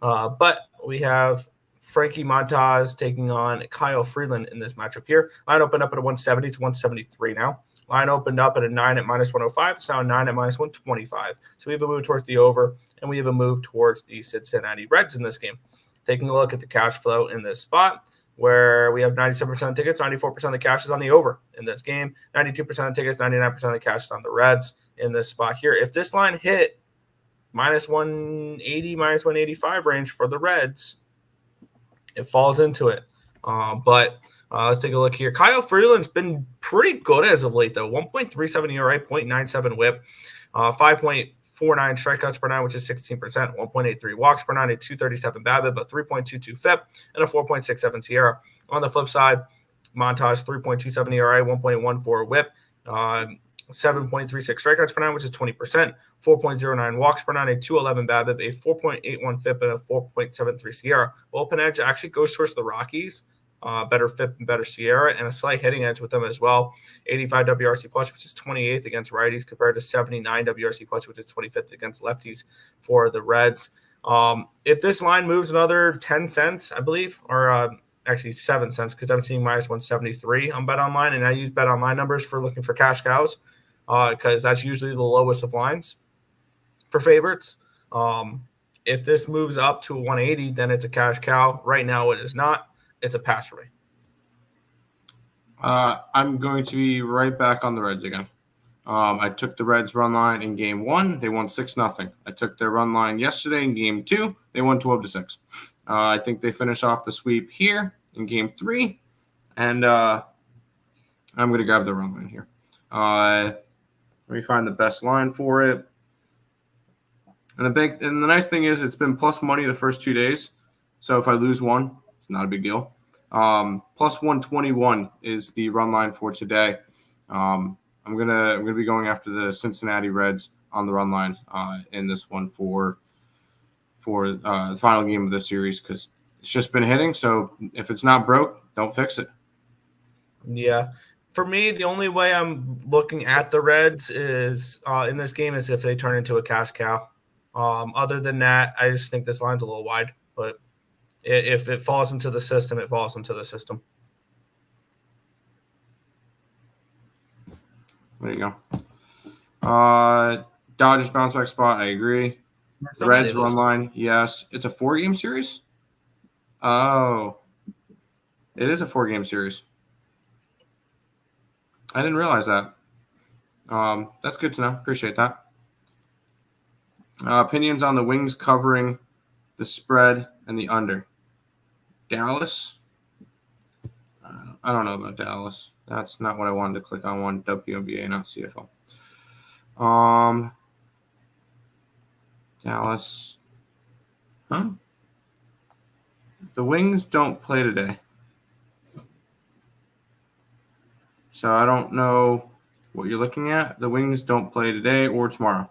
Speaker 2: But we have Frankie Montas taking on Kyle Freeland in this matchup here. Line opened up at a 170 to 173 now. Line opened up at a 9 at -105. It's now a 9 at -125. So we have a move towards the over, and we have a move towards the Cincinnati Reds in this game. Taking a look at the cash flow in this spot, where we have 97% of tickets, 94% of the cash is on the over in this game, 92% of tickets, 99% of the cash is on the Reds in this spot here. If this line hit -180, -185 range for the Reds, it falls into it. But let's take a look here. Kyle Freeland's been pretty good as of late, though. 1.37 ERA, 0.97 WHIP, 5.49 strikeouts per nine, which is 16%, 1.83 walks per nine, a 237 BABIP, a 3.22 FIP, and a 4.67 SIERA. On the flip side, Montage, 3.27 ERA, 1.14 WHIP, 7.36 strikeouts per nine, which is 20%, 4.09 walks per nine, a 211 BABIP, a 4.81 FIP, and a 4.73 SIERA. Bullpen edge actually goes towards the Rockies. Better FIP and better SIERA, and a slight hitting edge with them as well. 85 WRC plus, which is 28th against righties, compared to 79 WRC plus, which is 25th against lefties for the Reds. If this line moves another 10 cents, I believe, or actually 7 cents, because I'm seeing -173 on BetOnline, and I use BetOnline numbers for looking for cash cows, because that's usually the lowest of lines for favorites. If this moves up to 180, then it's a cash cow. Right now, it is not. It's a pass for me.
Speaker 3: I'm going to be right back on the Reds again. I took the Reds run line in game 1. They won 6-0. I took their run line yesterday in game 2. They won 12-6. I think they finish off the sweep here in game 3. And I'm going to grab the run line here. Let me find the best line for it. And the nice thing is it's been plus money the first 2 days. So if I lose one, it's not a big deal. Plus 121 is the run line for today. I'm gonna be going after the Cincinnati Reds on the run line in this one for the final game of this series, because it's just been hitting. So if it's not broke, don't fix it.
Speaker 2: Yeah. For me, the only way I'm looking at the Reds is in this game is if they turn into a cash cow. Other than that, I just think this line's a little wide, but If it falls into the system, it falls into the system.
Speaker 3: There you go. Dodgers bounce back spot. I agree. The Reds run line. Yes. It's a 4-game series? Oh. It is a 4-game series. I didn't realize that. That's good to know. Appreciate that. Opinions on the Wings covering the spread and the under. Dallas? I don't know about Dallas. That's not what I wanted to click on. I wanted WNBA, not CFL. Dallas. Huh? The Wings don't play today. So I don't know what you're looking at. The Wings don't play today or tomorrow.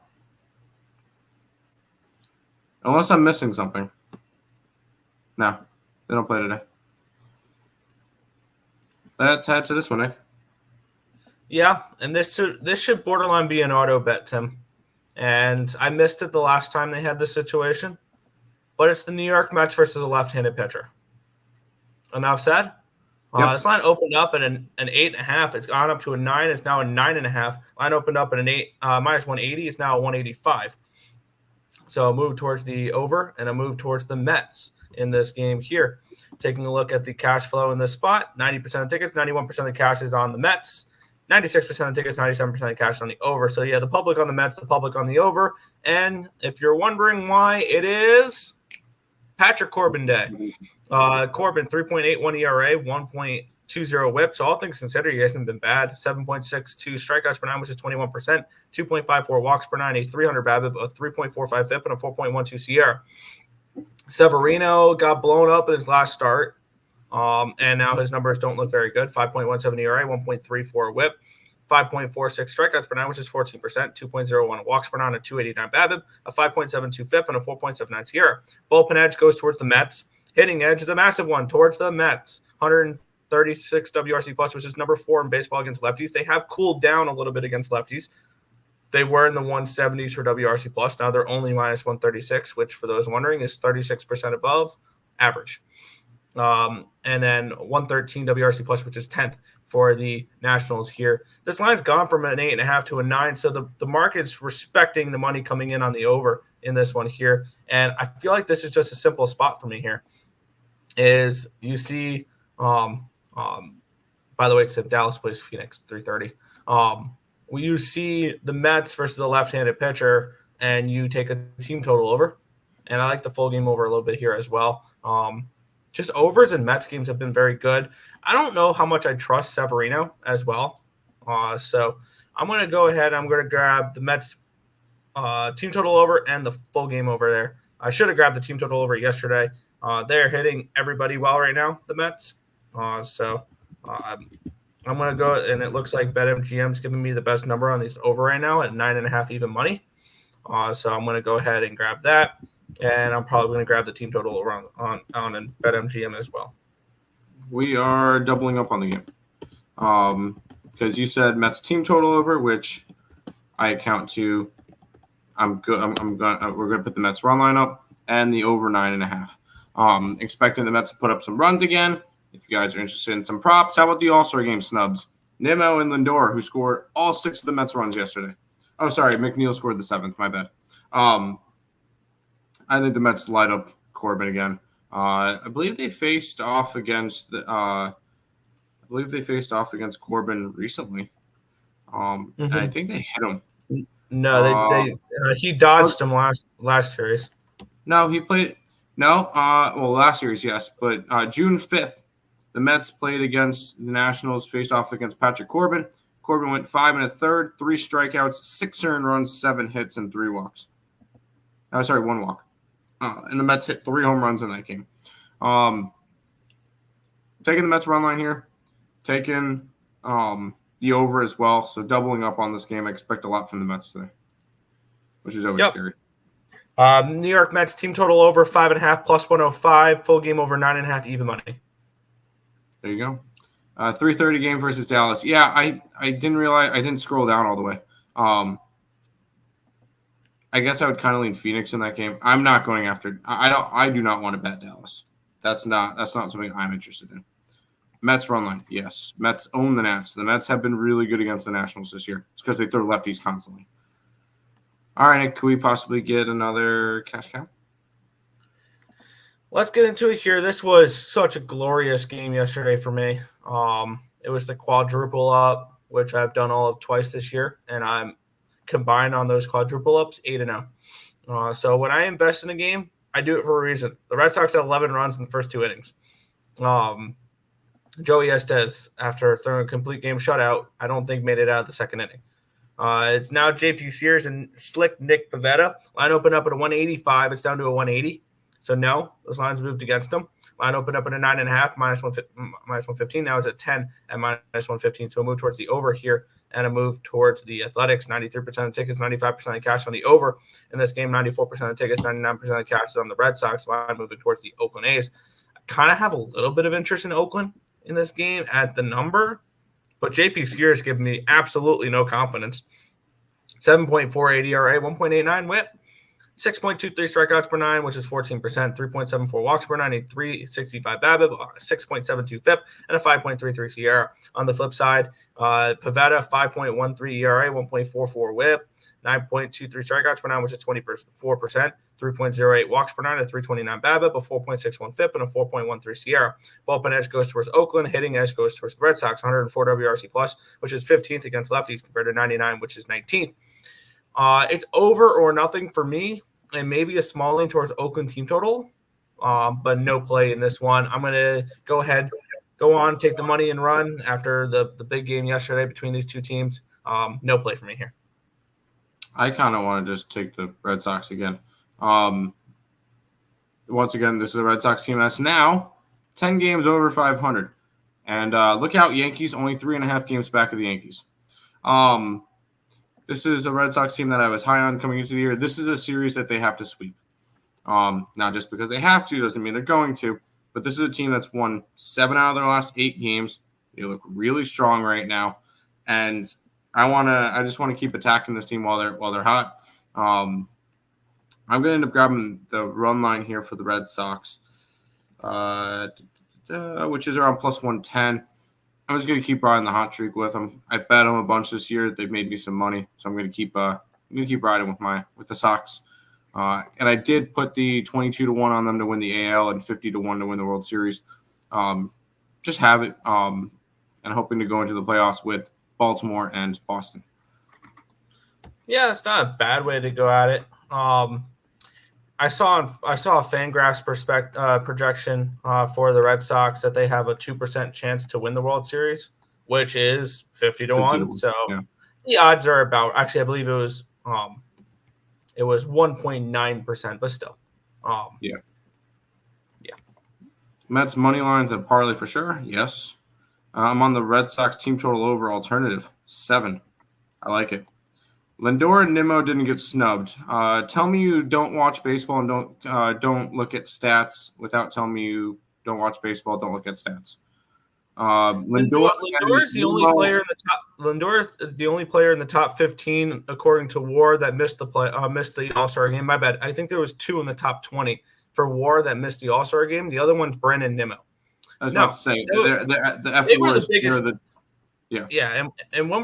Speaker 3: Unless I'm missing something. No, they don't play today. Let's head to this one, Nick.
Speaker 2: Yeah, and this should borderline be an auto bet, Tim. And I missed it the last time they had this situation. But it's the New York Mets versus a left-handed pitcher. Enough said?
Speaker 3: Yep.
Speaker 2: This line opened up at an 8.5. It's gone up to a 9. It's now a 9.5. Line opened up at an 8 minus 180. It's now a 185. So a move towards the over and a move towards the Mets in this game here. Taking a look at the cash flow in this spot, 90% of tickets, 91% of the cash is on the Mets, 96% of the tickets, 97% of the cash on the over. So yeah, the public on the Mets, the public on the over. And if you're wondering why, it is Patrick Corbin Day. Corbin, 3.81 ERA, 1.20 whip. So all things considered, he hasn't been bad. 7.62 strikeouts per 9, which is 21%. 2.54 walks per 9, a 300 BABIP, a 3.45 FIP, and a 4.12 SIERA. Severino got blown up in his last start, and now his numbers don't look very good. 5.17 ERA, 1.34 whip, 5.46 strikeouts per 9, which is 14%, 2.01 walks per 9, a 289 BABIP, a 5.72 FIP, and a 4.79 SIERA. Bullpen edge goes towards the Mets. Hitting edge is a massive one towards the Mets. 136 WRC plus, which is number 4 in baseball against lefties. They have cooled down a little bit against lefties. They were in the 170s for WRC plus. Now they're only minus 136, which for those wondering is 36% above average. And then 113 WRC plus, which is 10th for the Nationals here. This line's gone from an 8.5 to a 9. So the market's respecting the money coming in on the over in this one here. And I feel like this is just a simple spot for me here. Is you see, by the way, it's Dallas plays Phoenix 3:30. You see the Mets versus a left-handed pitcher, and you take a team total over. And I like the full game over a little bit here as well. Just overs in Mets games have been very good. I don't know how much I trust Severino as well. So I'm going to go ahead. I'm going to grab the Mets team total over and the full game over there. I should have grabbed the team total over yesterday. They're hitting everybody well right now, the Mets. I'm going to go, and it looks like BetMGM's giving me the best number on these over right now at 9.5 even money. So I'm going to go ahead and grab that, and I'm probably going to grab the team total over on BetMGM as well.
Speaker 3: We are doubling up on the game because you said Mets team total over, which I account to. We're going to put the Mets run line up and the over 9.5. Expecting the Mets to put up some runs again. If you guys are interested in some props, how about the All-Star Game snubs? Nimmo and Lindor, who scored all 6 of the Mets runs yesterday. Oh, sorry, McNeil scored the 7th. My bad. I think the Mets light up Corbin again. I believe they faced off against Corbin recently. And I think they hit him.
Speaker 2: No, he dodged him last series.
Speaker 3: No, he played. No, last series, yes, but June 5th. The Mets played against the Nationals, faced off against Patrick Corbin. Corbin went 5 1/3, 3 strikeouts, 6 earned runs, 7 hits, and 3 walks. 1 walk. And the Mets hit 3 home runs in that game. Taking the Mets run line here. Taking the over as well. So doubling up on this game. I expect a lot from the Mets today, which is always scary.
Speaker 2: New York Mets team total over 5.5 plus 105. Full game over 9.5 even money.
Speaker 3: There you go. 3:30 game versus Dallas. Yeah, I didn't realize I didn't scroll down all the way. I guess I would kind of lean Phoenix in that game. I'm not going after. I do not want to bet Dallas. that's not something I'm interested in. Mets run line, yes. Mets own the Nats. The Mets have been really good against the Nationals this year. It's because they throw lefties constantly. All right, Nick, could we possibly get another cash cow?
Speaker 2: Let's get into it here. This was such a glorious game yesterday for me. It was the quadruple up, which I've done all of twice this year, and I'm combined on those quadruple ups 8-0. So when I invest in a game, I do it for a reason. The Red Sox had 11 runs in the first 2 innings. Joey Estes, after throwing a complete game shutout, I don't think made it out of the second inning. It's now JP Sears and slick Nick Pivetta. Line opened up at a 185. It's down to a 180. So no, those lines moved against them. Line opened up at a 9.5, minus 115. Now it's at 10 at minus 115. So a move towards the over here and a move towards the Athletics. 93% of tickets, 95% of cash on the over. In this game, 94% of tickets, 99% of cash is on the Red Sox. Line moving towards the Oakland A's. I kind of have a little bit of interest in Oakland in this game at the number, but JP Sears giving me absolutely no confidence. 7.48 ERA, 1.89 whip. 6.23 strikeouts per 9, which is 14%, 3.74 walks per 9, a 3.65 BABIP, 6.72 FIP, and a 5.33 SIERA. On the flip side, Pivetta, 5.13 ERA, 1.44 WHIP, 9.23 strikeouts per 9, which is 24%, 3.08 walks per 9, a 3.29 BABIP, a 4.61 FIP, and a 4.13 SIERA. Bullpen edge goes towards Oakland. Hitting edge goes towards the Red Sox, 104 WRC+, which is 15th against lefties compared to 99, which is 19th. It's over or nothing for me, and maybe a small lean towards Oakland team total, but no play in this one. I'm going to go on, take the money and run after the big game yesterday between these two teams. No play for me here.
Speaker 3: I kind of want to just take the Red Sox again. Once again, this is a Red Sox team that's now 10 games over 500. And look out, Yankees, only 3.5 games back of the Yankees. This is a Red Sox team that I was high on coming into the year. This is a series that they have to sweep. Not just because they have to, doesn't mean they're going to, but this is a team that's won 7 out of their last 8 games. They look really strong right now, and I just want to keep attacking this team while they're hot. I'm going to end up grabbing the run line here for the Red Sox, which is around plus 110. I'm just going to keep riding the hot streak with them. I bet them a bunch this year. They've made me some money, so I'm going to keep riding with the Sox. And I did put the 22-1 on them to win the AL and 50-1 to win the World Series. Just have it, and hoping to go into the playoffs with Baltimore and Boston.
Speaker 2: Yeah, it's not a bad way to go at it. I saw a Fangraphs projection for the Red Sox that they have a 2% chance to win the World Series, which is 50-1. So yeah. The odds are about, actually, I believe it was 1.9%, but still.
Speaker 3: Yeah. Mets money lines at Parley for sure. Yes. I'm on the Red Sox team total over alternative 7. I like it. Lindor and Nimmo didn't get snubbed. Tell me you don't watch baseball and don't look at stats without telling me you don't watch baseball. Don't look at stats.
Speaker 2: Lindor is the only player in the top. Lindor is the only player in the top 15 according to WAR that missed the All-Star game. My bad. I think there was 2 in the top 20 for WAR that missed the All-Star game. The other one's Brandon Nimmo.
Speaker 3: I was about to say
Speaker 2: they were the biggest. Yeah, and when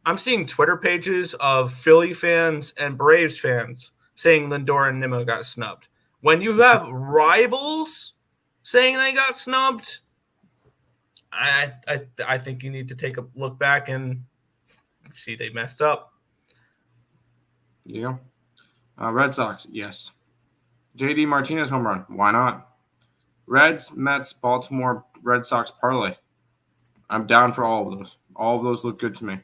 Speaker 2: I'm seeing Twitter pages of Philly fans and Braves fans saying Lindor and Nimmo got snubbed. When you have rivals saying they got snubbed, I think you need to take a look back and see they messed up.
Speaker 3: Yeah. Red Sox, yes. JD Martinez home run. Why not? Reds, Mets, Baltimore, Red Sox parlay. I'm down for all of those. All of those look good to me.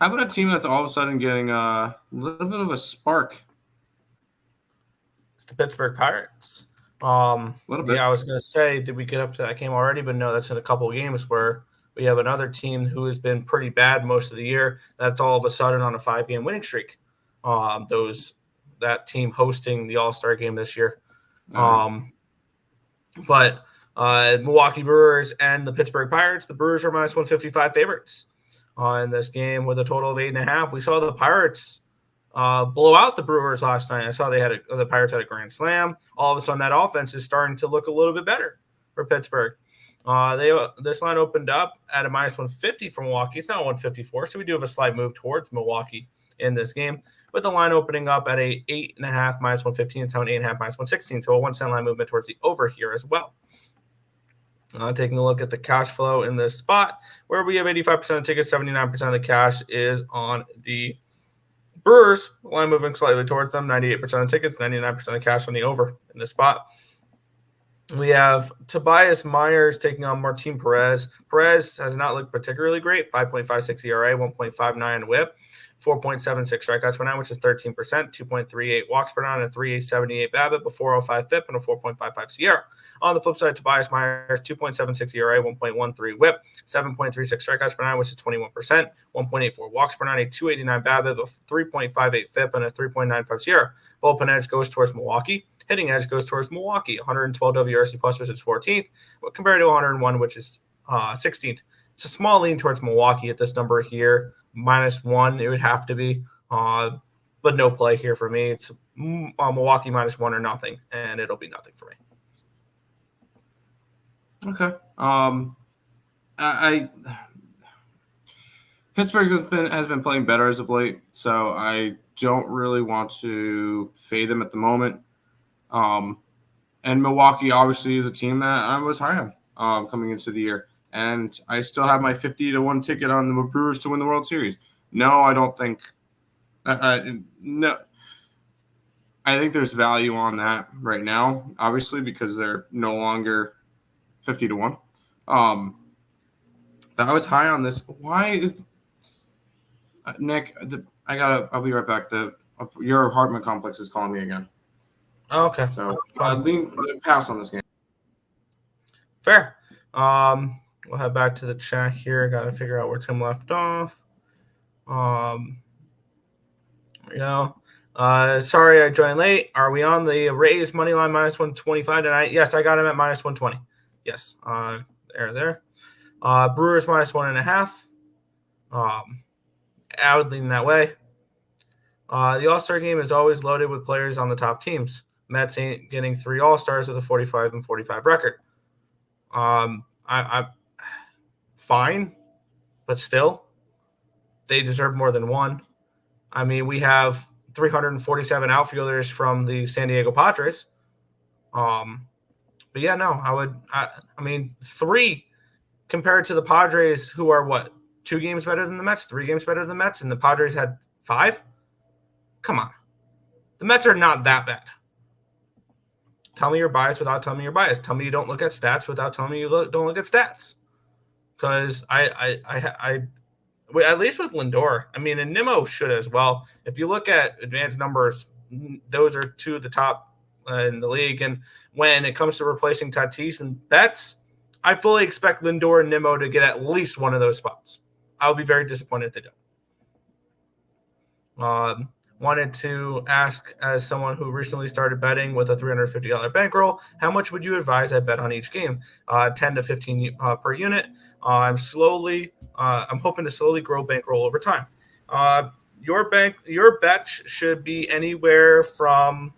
Speaker 3: How about a team that's all of a sudden getting a little bit of a spark?
Speaker 2: It's the Pittsburgh Pirates.
Speaker 3: A little bit.
Speaker 2: Yeah, I was going to say, did we get up to that game already? But no, that's in a couple of games where we have another team who has been pretty bad most of the year. That's all of a sudden on a 5-game winning streak. That team hosting the All-Star game this year. But Milwaukee Brewers and the Pittsburgh Pirates, the Brewers are minus 155 favorites in this game with a total of 8.5. We saw the Pirates blow out the Brewers last night. I saw the Pirates had a grand slam. All of a sudden, that offense is starting to look a little bit better for Pittsburgh. This line opened up at a minus 150 for Milwaukee. It's not 154, so we do have a slight move towards Milwaukee in this game. With the line opening up at a 8.5 minus 115, it's now an 8.5 minus 116, so a 1 cent line movement towards the over here as well. Taking a look at the cash flow in this spot, where we have 85% of the tickets, 79% of the cash is on the Brewers. Line moving slightly towards them, 98% of the tickets, 99% of the cash on the over in this spot. We have Tobias Myers taking on Martin Perez. Perez has not looked particularly great, 5.56 ERA, 1.59 whip, 4.76 strikeouts per nine, which is 13%, 2.38 walks per nine, and 3.78 BABIP, a 4.05 FIP, and a 4.55 SIERA. On the flip side, Tobias Myers, 2.76 ERA, 1.13 whip, 7.36 strikeouts per nine, which is 21%, 1.84 walks per nine, a 2.89 BABIP, a 3.58 FIP, and a 3.95 SIERA. Bullpen edge goes towards Milwaukee. Hitting edge goes towards Milwaukee, 112 WRC plus, which is 14th, but compared to 101, which is 16th. It's a small lean towards Milwaukee at this number here. -1, it would have to be, but no play here for me. It's Milwaukee -1 or nothing, and it'll be nothing for me.
Speaker 3: Okay. Pittsburgh has been playing better as of late, so I don't really want to fade them at the moment. And Milwaukee obviously is a team that I was high on coming into the year. And I still have my 50-1 ticket on the Brewers to win the World Series. No, I don't think no. I think there's value on that right now, obviously, because they're no longer 50-1. I was high on this. Why is Nick? I'll be right back. Your apartment complex is calling me again.
Speaker 2: Oh, okay.
Speaker 3: So pass on this game.
Speaker 2: Fair. We'll head back to the chat here. Got to figure out where Tim left off. There we go. Sorry I joined late. Are we on the Rays money line -125 tonight? Yes, I got him at -120. Yes. There. Brewers -1.5. I would lean that way. The All-Star game is always loaded with players on the top teams. Mets ain't getting 3 All-Stars with a 45-45 record. I'm fine, but still, they deserve more than one. I mean, we have 347 outfielders from the San Diego Padres. But yeah, no, I mean, 3 compared to the Padres, who are what, 2 games better than the Mets, 3 games better than the Mets, and the Padres had 5? Come on. The Mets are not that bad. Tell me you're biased without telling me you're biased. Tell me you don't look at stats without telling me you don't look at stats. Because I at least with Lindor, I mean, and Nimmo should as well. If you look at advanced numbers, those are 2 of the top in the league. And when it comes to replacing Tatis and Betts, I fully expect Lindor and Nimmo to get at least one of those spots. I'll be very disappointed if they don't. Wanted to ask, as someone who recently started betting with a $350 bankroll, how much would you advise I bet on each game? 10 to 15 per unit. I'm hoping to slowly grow bankroll over time. Your bet should be anywhere from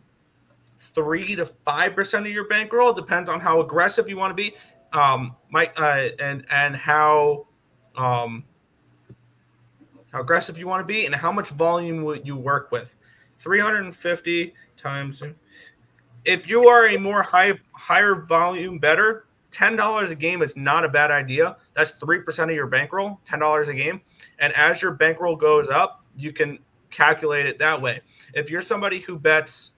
Speaker 2: 3 to 5% of your bankroll. Depends on how aggressive you want to be, and how aggressive you want to be, and how much volume would you work with. 350 times. If you are a more higher volume bettor, $10 a game is not a bad idea. That's 3% of your bankroll, $10 a game. And as your bankroll goes up, you can calculate it that way. If you're somebody who bets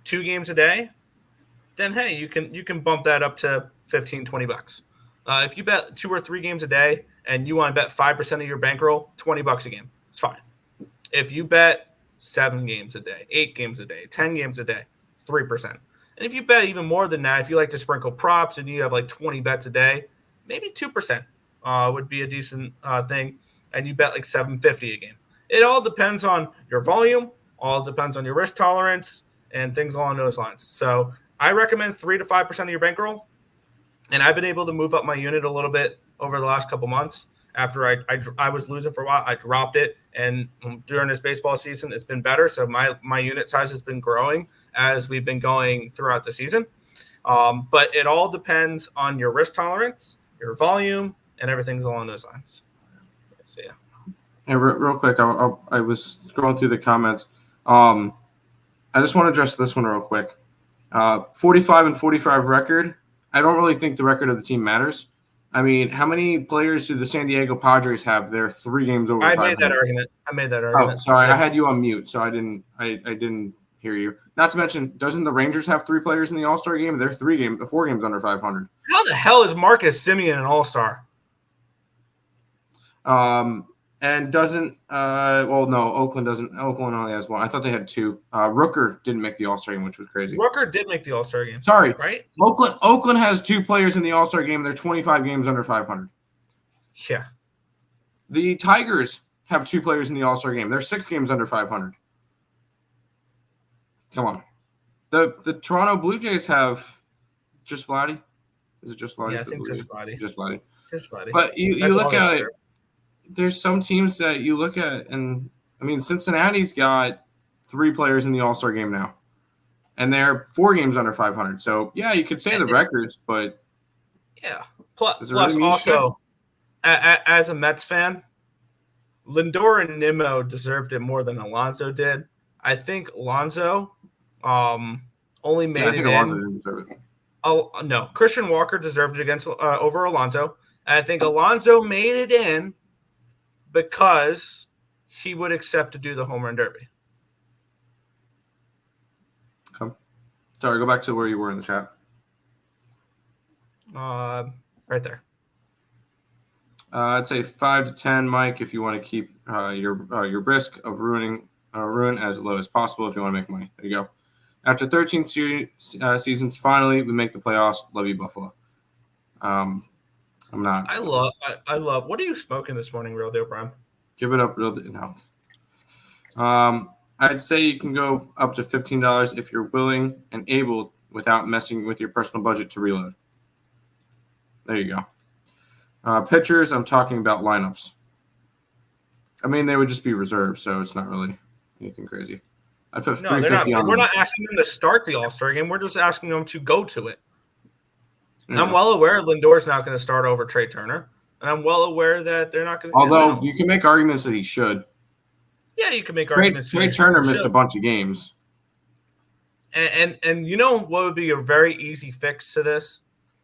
Speaker 2: 2 games a day, then hey, you can bump that up to $15-20. If you bet 2 or 3 games a day and you want to bet 5% of your bankroll, $20 a game. It's fine. If you bet 7 games a day, 8 games a day, 10 games a day, 3%. And if you bet even more than that, if you like to sprinkle props and you have like 20 bets a day, maybe 2% would be a decent thing. And you bet like $750 a game. It all depends on your volume, all depends on your risk tolerance, and things along those lines. So I recommend 3 to 5% of your bankroll. And I've been able to move up my unit a little bit over the last couple months after I was losing for a while. I dropped it, and during this baseball season, it's been better. So my unit size has been growing as we've been going throughout the season. But it all depends on your risk tolerance, your volume, and everything along those lines. So, yeah.
Speaker 3: And real quick, I was scrolling through the comments. I just want to address this one real quick. 45 and 45 record. I don't really think the record of the team matters. I mean, how many players do the San Diego Padres have? They're 3 games over 500.
Speaker 2: I made that argument.
Speaker 3: Oh, sorry. I had you on mute, so I didn't hear you. Not to mention, doesn't the Rangers have 3 players in the All-Star game? They're 4 games under 500.
Speaker 2: How the hell is Marcus Semien an All-Star?
Speaker 3: And doesn't no, Oakland doesn't. Oakland only has 1. I thought they had 2. Rooker didn't make the All-Star game, which was crazy.
Speaker 2: Rooker did make the All-Star game.
Speaker 3: Sorry,
Speaker 2: right?
Speaker 3: Oakland has 2 players in the All-Star game. They're 25 games under 500.
Speaker 2: Yeah.
Speaker 3: The Tigers have 2 players in the All-Star game. They're 6 games under 500. Come on. The Toronto Blue Jays have just Vladdy. Is it just Vladdy?
Speaker 2: Yeah, I think just Vladdy.
Speaker 3: Just Vladdy.
Speaker 2: Just Vladdy.
Speaker 3: But you look at it. There's some teams that you look at, and I mean, Cincinnati's got 3 players in the All-Star game now, and they're 4 games under 500. So yeah, you could say the records, but
Speaker 2: yeah. Plus
Speaker 3: really
Speaker 2: also, as a Mets fan, Lindor and Nimmo deserved it more than Alonso did. I think Alonso only made it
Speaker 3: Alonso
Speaker 2: in.
Speaker 3: didn't deserve it.
Speaker 2: Oh no, Christian Walker deserved it over Alonso. And I think Alonso made it in because he would accept to do the home run derby.
Speaker 3: Okay. Sorry, go back to where you were in the chat.
Speaker 2: Right there.
Speaker 3: I'd say 5 to 10, Mike, if you want to keep your risk of ruin as low as possible if you want to make money. There you go. After 13 seasons, finally we make the playoffs. Love you, Buffalo. I'm not.
Speaker 2: I love. What are you smoking this morning, Real Deal Prime?
Speaker 3: Give it up, Real Deal. No. I'd say you can go up to $15 if you're willing and able without messing with your personal budget to reload. There you go. Pitchers, I'm talking about lineups. I mean, they would just be reserved, so it's not really anything crazy. I put $350 on.
Speaker 2: We're not asking them to start the All-Star game. We're just asking them to go to it.
Speaker 3: Yeah.
Speaker 2: I'm well aware Lindor's not going to start over Trey Turner, and I'm well aware that they're not going to.
Speaker 3: Although you can make arguments that he should.
Speaker 2: Yeah, you can make arguments.
Speaker 3: Trey Turner missed a bunch of games.
Speaker 2: And you know what would be a very easy fix to this?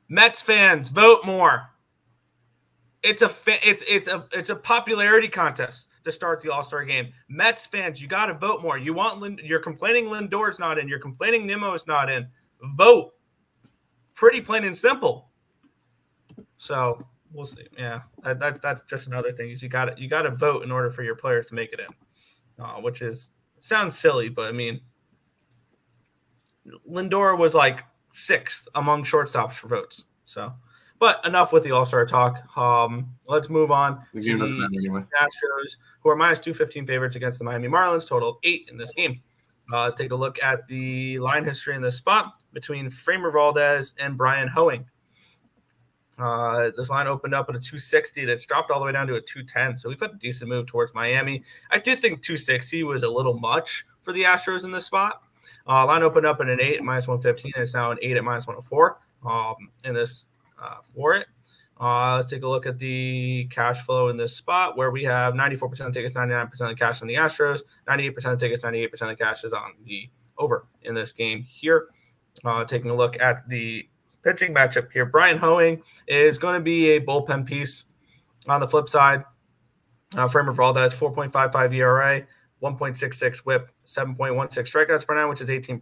Speaker 2: Mets fans, vote more. It's a popularity contest to start the All-Star game. Mets fans, you got to vote more. You're complaining Lindor's not in. You're complaining Nimmo's not in. Vote. Pretty plain and simple. So we'll see. Yeah, that's just another thing. Is you got to vote in order for your players to make it in, which sounds silly, but I mean, Lindor was like 6th among shortstops for votes. So, but enough with the All-Star talk. Let's move on to the Astros, who are minus 215 favorites against the Miami Marlins. Total of 8 in this game. Let's take a look at the line history in this spot between Framber Valdez and Brian Hoeing. This line opened up at a 260. It's dropped all the way down to a 210. So we've had a decent move towards Miami. I do think 260 was a little much for the Astros in this spot. Line opened up at an 8 at minus 115. And it's now an 8 at minus 104 in this for it. Let's take a look at the cash flow in this spot where we have 94% of tickets, 99% of the cash on the Astros, 98% of tickets, 98% of the cash is on the over in this game here. Taking a look at the pitching matchup here, Brian Hoeing is going to be a bullpen piece. On the flip side, Framber Valdez, 4.55 ERA, 1.66 whip, 7.16 strikeouts per 9, which is 18%,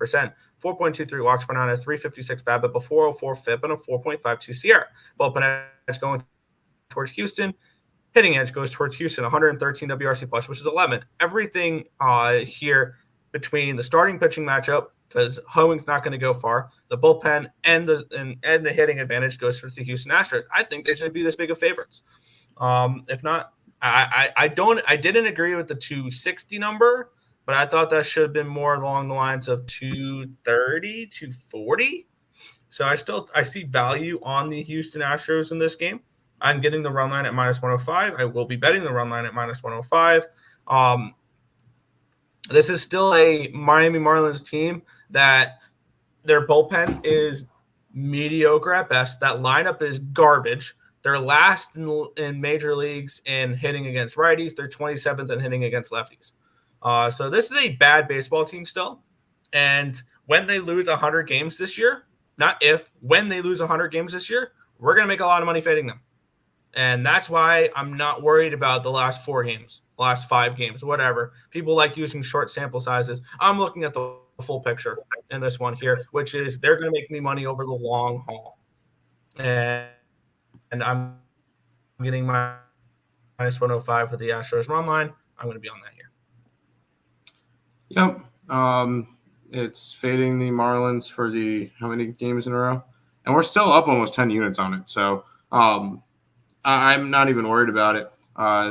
Speaker 2: 4.23 walks per 9, a 356 BABIP, a 404 FIP, and a 4.52 SIERA. Bullpen edge going towards Houston. Hitting edge goes towards Houston, 113 WRC plus, which is 11th. Everything here between the starting pitching matchup, because Hoeing's not going to go far, the bullpen and the hitting advantage goes towards the Houston Astros. I think they should be this big of favorites. If not, I didn't agree with the 260 number, but I thought that should have been more along the lines of 230, 240. So I see value on the Houston Astros in this game. I'm getting the run line at -105. I will be betting the run line at -105. This is still a Miami Marlins team that their bullpen is mediocre at best. That lineup is garbage. They're last in major leagues in hitting against righties. They're 27th in hitting against lefties. So this is a bad baseball team still. And when they lose 100 games this year, not if, when they lose 100 games this year, we're going to make a lot of money fading them. And that's why I'm not worried about the last 4 games, last 5 games, whatever. People like using short sample sizes. I'm looking at the full picture in this one here, which is they're going to make me money over the long haul. And I'm getting my -105 for the Astros run line. I'm going to be on that here.
Speaker 3: Yep. It's fading the Marlins for how many games in a row? And we're still up almost 10 units on it. So I'm not even worried about it.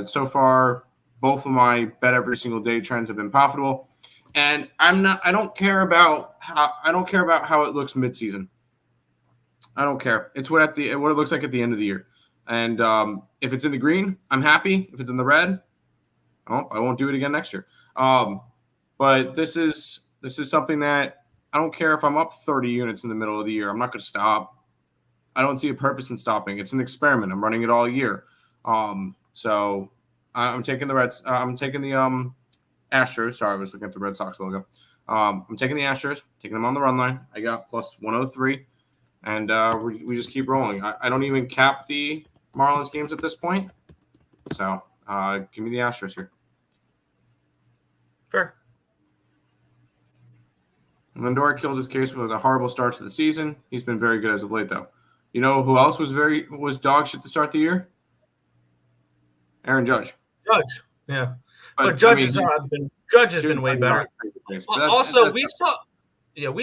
Speaker 3: So far, both of my bet every single day trends have been profitable. And I don't care about how it looks midseason. I don't care. It's what it looks like at the end of the year. And if it's in the green, I'm happy. If it's in the red, I won't do it again next year. But this is something that I don't care if I'm up 30 units in the middle of the year. I'm not going to stop. I don't see a purpose in stopping. It's an experiment. I'm running it all year. So I'm taking the Reds. I'm taking the Astros. Sorry, I was looking at the Red Sox logo. I'm taking the Astros, taking them on the run line. I got plus 103, and we just keep rolling. I don't even cap the Marlins games at this point. So give me the Astros here.
Speaker 2: Fair.
Speaker 3: Lindor killed his case with a horrible start to the season. He's been very good as of late, though. You know who else was dog shit to start the year? Aaron Judge.
Speaker 2: Yeah. But Judge has been way better. Also, we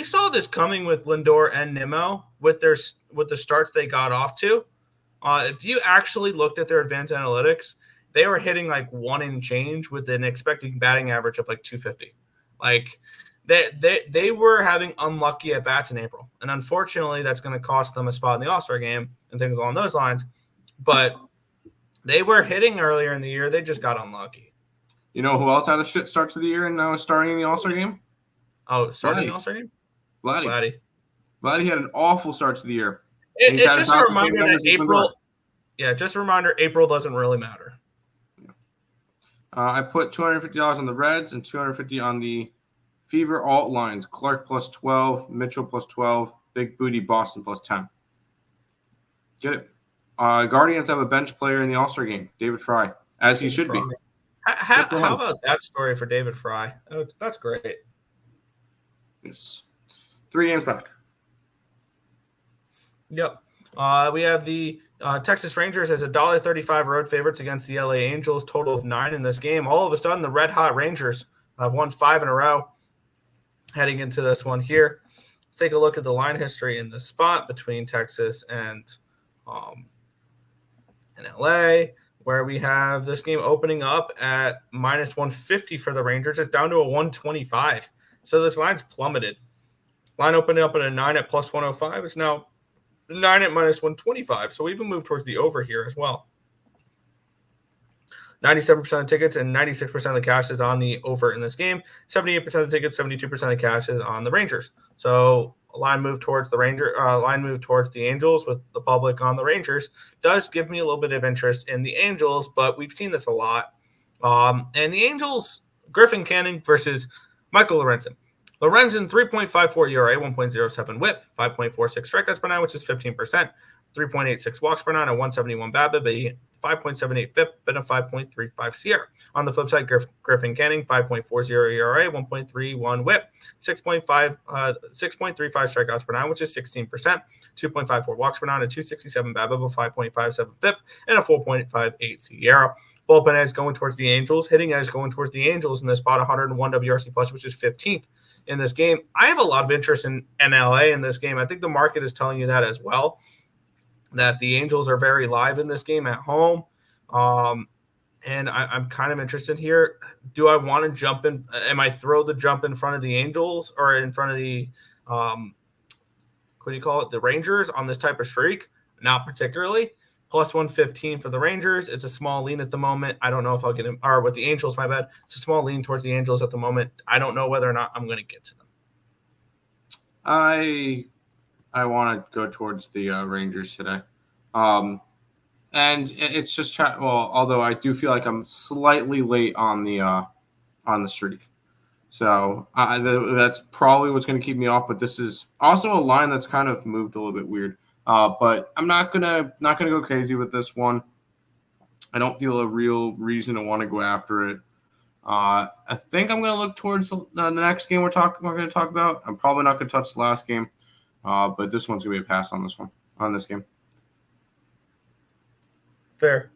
Speaker 2: saw this coming with Lindor and Nimmo with the starts they got off to. If you actually looked at their advanced analytics, they were hitting like 1 and change with an expected batting average of like 250. Like they were having unlucky at bats in April, and unfortunately, that's going to cost them a spot in the All-Star game and things along those lines. But they were hitting earlier in the year; they just got unlucky.
Speaker 3: You know who else had a shit start to the year and now is starting in the All-Star game?
Speaker 2: Oh, starting the All-Star game?
Speaker 3: Vladdy had an awful start to the year.
Speaker 2: It's just a reminder that April. Yeah, just a reminder. April doesn't really matter.
Speaker 3: Yeah. I put $250 on the Reds and $250 on the Fever alt lines. Clark plus 12, Mitchell plus 12, Big Booty Boston plus 10. Get it. Guardians have a bench player in the All-Star game, David Fry, as he should be.
Speaker 2: How about that story for David Fry? Oh, that's great.
Speaker 3: Yes. 3 games left.
Speaker 2: Yep. We have the Texas Rangers as $1.35 road favorites against the LA Angels, total of 9 in this game. All of a sudden, the Red Hot Rangers have won 5 in a row heading into this one here. Let's take a look at the line history in this spot between Texas and LA, where we have this game opening up at -150 for the Rangers. It's down to a 125. So this line's plummeted. Line opening up at a 9 at plus 105. It's now 9 at -125. So we even moved towards the over here as well. 97% of tickets and 96% of the cash is on the over in this game. 78% of the tickets, 72% of the cash is on the Rangers. So a line move towards the Angels with the public on the Rangers does give me a little bit of interest in the Angels, but we've seen this a lot. And the Angels, Griffin Canning versus Michael Lorenzen. Lorenzen, 3.54 ERA, 1.07 whip, 5.46 strikeouts per 9, which is 15%, 3.86 walks per 9, a 171 BABIP, 5.78 FIP, and a 5.35 SIERA. On the flip side, Griffin Canning, 5.40 ERA, 1.31 whip, 6.35 strikeouts per 9, which is 16%, 2.54 walks per 9, a 267 BABIP, a 5.57 FIP, and a 4.58 SIERA. Bullpen edge going towards the Angels, hitting edge going towards the Angels in this spot, 101 WRC plus, which is 15th in this game. I have a lot of interest in LA in this game. I think the market is telling you that as well, that the Angels are very live in this game at home. And I'm kind of interested here. Do I want to jump in? Am I thrilled to jump in front of the Angels or in front of the, the Rangers on this type of streak? Not particularly. plus 115 for the Rangers. It's a small lean at the moment. I don't know if I'll get him, or with the Angels, my bad. It's a small lean towards the Angels at the moment. I don't know whether or not I'm going to get to them.
Speaker 3: I want to go towards the Rangers today. And it's just although I do feel like I'm slightly late on the streak. So that's probably what's going to keep me off. But this is also a line that's kind of moved a little bit weird. But I'm not gonna go crazy with this one. I don't feel a real reason to want to go after it. I think I'm going to look towards the next game we're going to talk about. I'm probably not going to touch the last game, but this one's going to be a pass on this game.
Speaker 2: Fair.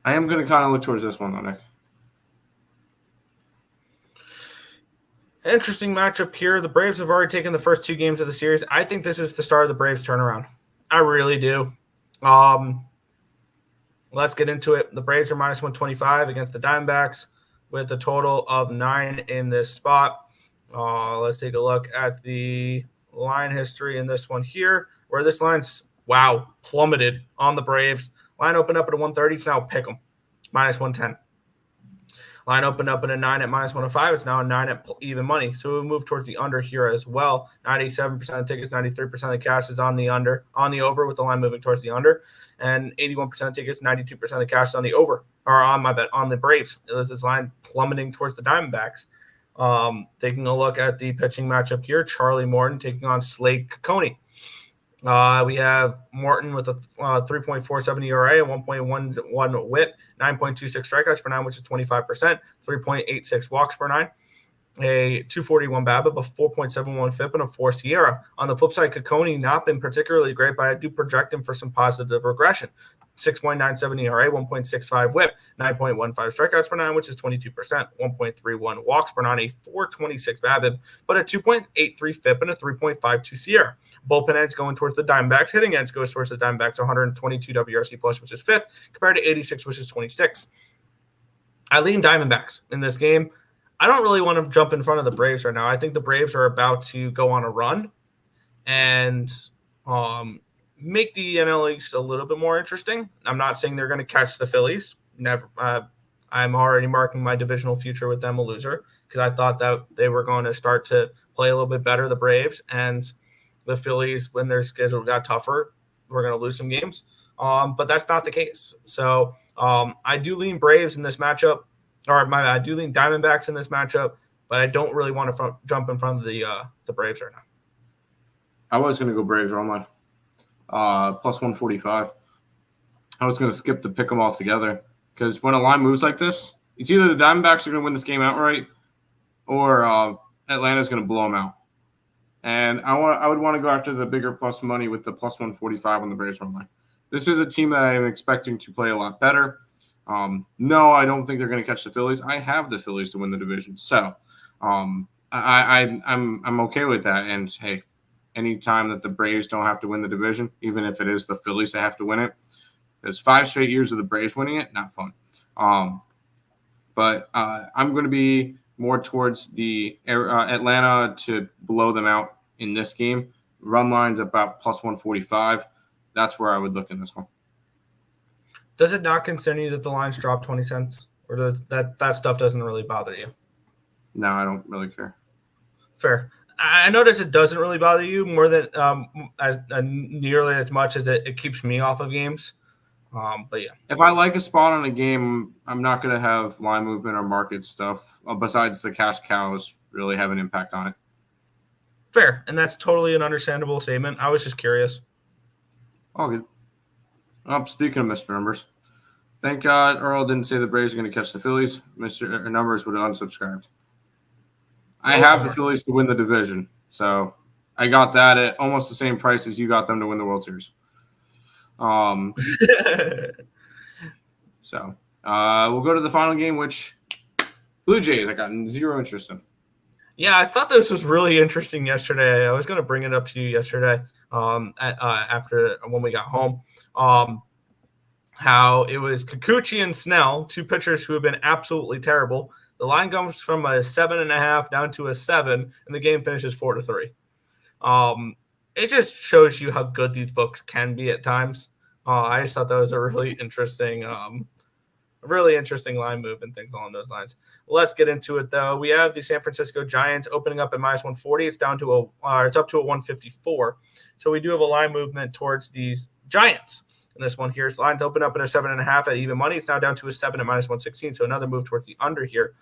Speaker 3: I am going to kind of look towards this one, though, Nick.
Speaker 2: Interesting matchup here. The Braves have already taken the first 2 games of the series. I think this is the start of the Braves turnaround. I really do. Let's get into it. The Braves are minus 125 against the Diamondbacks with a total of 9 in this spot. Let's take a look at the line history in this one here, where this line's, plummeted on the Braves. Line opened up at a 130. It's now pick 'em, minus 110. Line opened up at a 9 at minus 105. It's now a 9 at even money. So we move towards the under here as well. 97% of tickets, 93% of the cash is on the over with the line moving towards the under. And 81% of tickets, 92% of the cash is on the over, or on the Braves. This line plummeting towards the Diamondbacks. Taking a look at the pitching matchup here, Charlie Morton taking on Slade Cecconi. We have Morton with a 3.47 ERA, a 1.11 WHIP, 9.26 strikeouts per 9, which is 25%, 3.86 walks per 9, a 241 BABIP, a 4.71 FIP, and a 4 SIERA. On the flip side, Cecconi not been particularly great, but I do project him for some positive regression. 6.97 ERA, 1.65 WHIP, 9.15 strikeouts per 9, which is 22%, 1.31 walks per 9, a 426 BABIP, but a 2.83 FIP and a 3.52 SIERA. Bullpen edge going towards the Diamondbacks. Hitting edge goes towards the Diamondbacks, 122 WRC plus, which is 5th, compared to 86, which is 26. I lean Diamondbacks in this game. I don't really want to jump in front of the Braves right now. I think the Braves are about to go on a run and make the NL East a little bit more interesting. I'm not saying they're going to catch the Phillies. Never. I'm already marking my divisional future with them a loser because I thought that they were going to start to play a little bit better, the Braves, and the Phillies, when their schedule got tougher, we're going to lose some games. But that's not the case. So I do lean Braves in this matchup, I do lean Diamondbacks in this matchup, but I don't really want to jump in front of the Braves right now.
Speaker 3: I was going to go Braves online. Plus 145. I was going to skip the pick 'em altogether because when a line moves like this, it's either the Diamondbacks are going to win this game outright or Atlanta's going to blow them out. And I would want to go after the bigger plus money with the plus 145 on the Braves run line. This is a team that I am expecting to play a lot better. No, I don't think they're going to catch the Phillies. I have the Phillies to win the division, so I'm okay with that. And hey, anytime that the Braves don't have to win the division, even if it is the Phillies that have to win it, there's 5 straight years of the Braves winning it, not fun. But I'm going to be more towards the Atlanta to blow them out in this game. Run line's about plus 145. That's where I would look in this one.
Speaker 2: Does it not concern you that the lines dropped 20 cents? Or does that stuff doesn't really bother you?
Speaker 3: No, I don't really care.
Speaker 2: Fair. I notice it doesn't really bother you more than nearly as much as it keeps me off of games. But yeah.
Speaker 3: If I like a spot on a game, I'm not going to have line movement or market stuff besides the cash cows really have an impact on it.
Speaker 2: Fair. And that's totally an understandable statement. I was just curious.
Speaker 3: All good. Speaking of Mr. Numbers, thank God Earle didn't say the Braves are going to catch the Phillies. Mr. Numbers would have unsubscribed. I have the Phillies to win the division, so I got that at almost the same price as you got them to win the World Series. So we'll go to the final game, which Blue Jays I got 0 interest in.
Speaker 2: Yeah, I thought this was really interesting yesterday. I was going to bring it up to you yesterday after when we got home. How it was Kikuchi and Snell, 2 pitchers who have been absolutely terrible. The line comes from a 7.5 down to a 7, and the game finishes 4-3. It just shows you how good these books can be at times. I just thought that was a really interesting line move and things along those lines. Let's get into it, though. We have the San Francisco Giants opening up at -140. It's down to it's up to a 154. So we do have a line movement towards these Giants. And this one here's lines open up at a 7.5 at even money. It's now down to a 7 at -116. So another move towards the under here,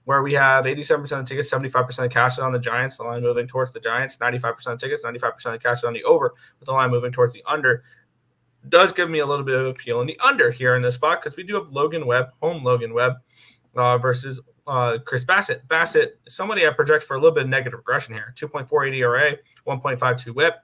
Speaker 2: where we have 87% of tickets, 75% of cash on the Giants, the line moving towards the Giants, 95% of tickets, 95% of cash on the over, with the line moving towards the under. Does give me a little bit of appeal in the under here in this spot because we do have Logan Webb versus Chris Bassett. Bassett, somebody I project for a little bit of negative regression here. 2.48 ERA, 1.52 WHIP.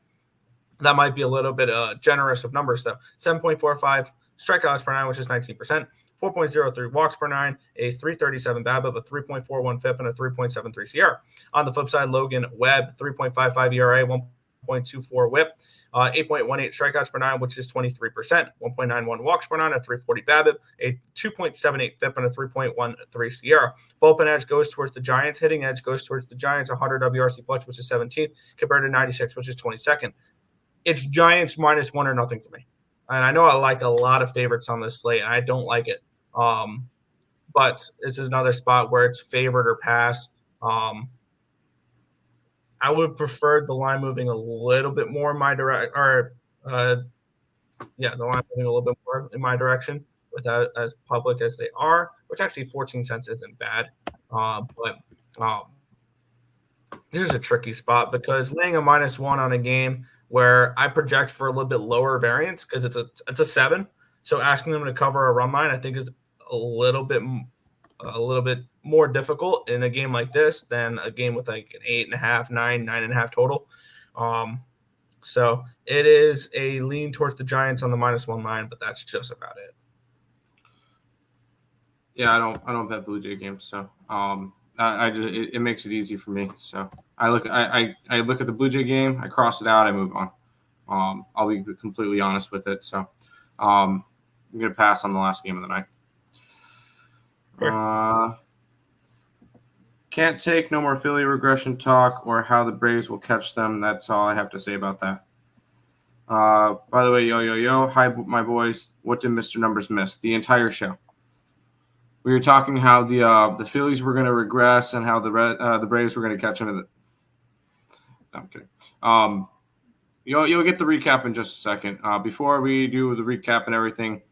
Speaker 2: That might be a little bit generous of numbers, though. 7.45 strikeouts per 9, which is 19%. 4.03 walks per 9, a 3.37 BABIP, a 3.41 FIP, and a 3.73 CR. On the flip side, Logan Webb, 3.55 ERA, 1.24 WHIP, 8.18 strikeouts per 9, which is 23%. 1.91 walks per 9, a 3.40 BABIP, a 2.78 FIP, and a 3.13 CR. Bullpen edge goes towards the Giants. Hitting edge goes towards the Giants. 100 WRC plus, which is 17th, compared to 96, which is 22nd. It's Giants -1 or nothing for me. And I know I like a lot of favorites on this slate, and I don't like it. But this is another spot where it's favored or pass. I would have preferred the line moving a little bit more in my direction, the line moving a little bit more in my direction without as public as they are, which actually 14 cents isn't bad. But here's a tricky spot because laying a -1 on a game where I project for a little bit lower variance because it's a 7. So asking them to cover a run line, I think is a little bit more difficult in a game like this than a game with like an 8.5, 9.5 total. So it is a lean towards the Giants on the -1 line, but that's just about it.
Speaker 3: Yeah, I don't bet Blue Jay games, so it makes it easy for me. So I look at the Blue Jay game, I cross it out, I move on. I'll be completely honest with it. So I'm gonna pass on the last game of the night.
Speaker 2: Sure.
Speaker 3: Can't take no more Philly regression talk or how the Braves will catch them. That's all I have to say about that. By the way, yo, hi, my boys. What did Mr. Numbers miss? The entire show. We were talking how the Phillies were going to regress and how the Braves were going to catch them. No, I'm kidding. You'll get the recap in just a second. Before we do the recap and everything,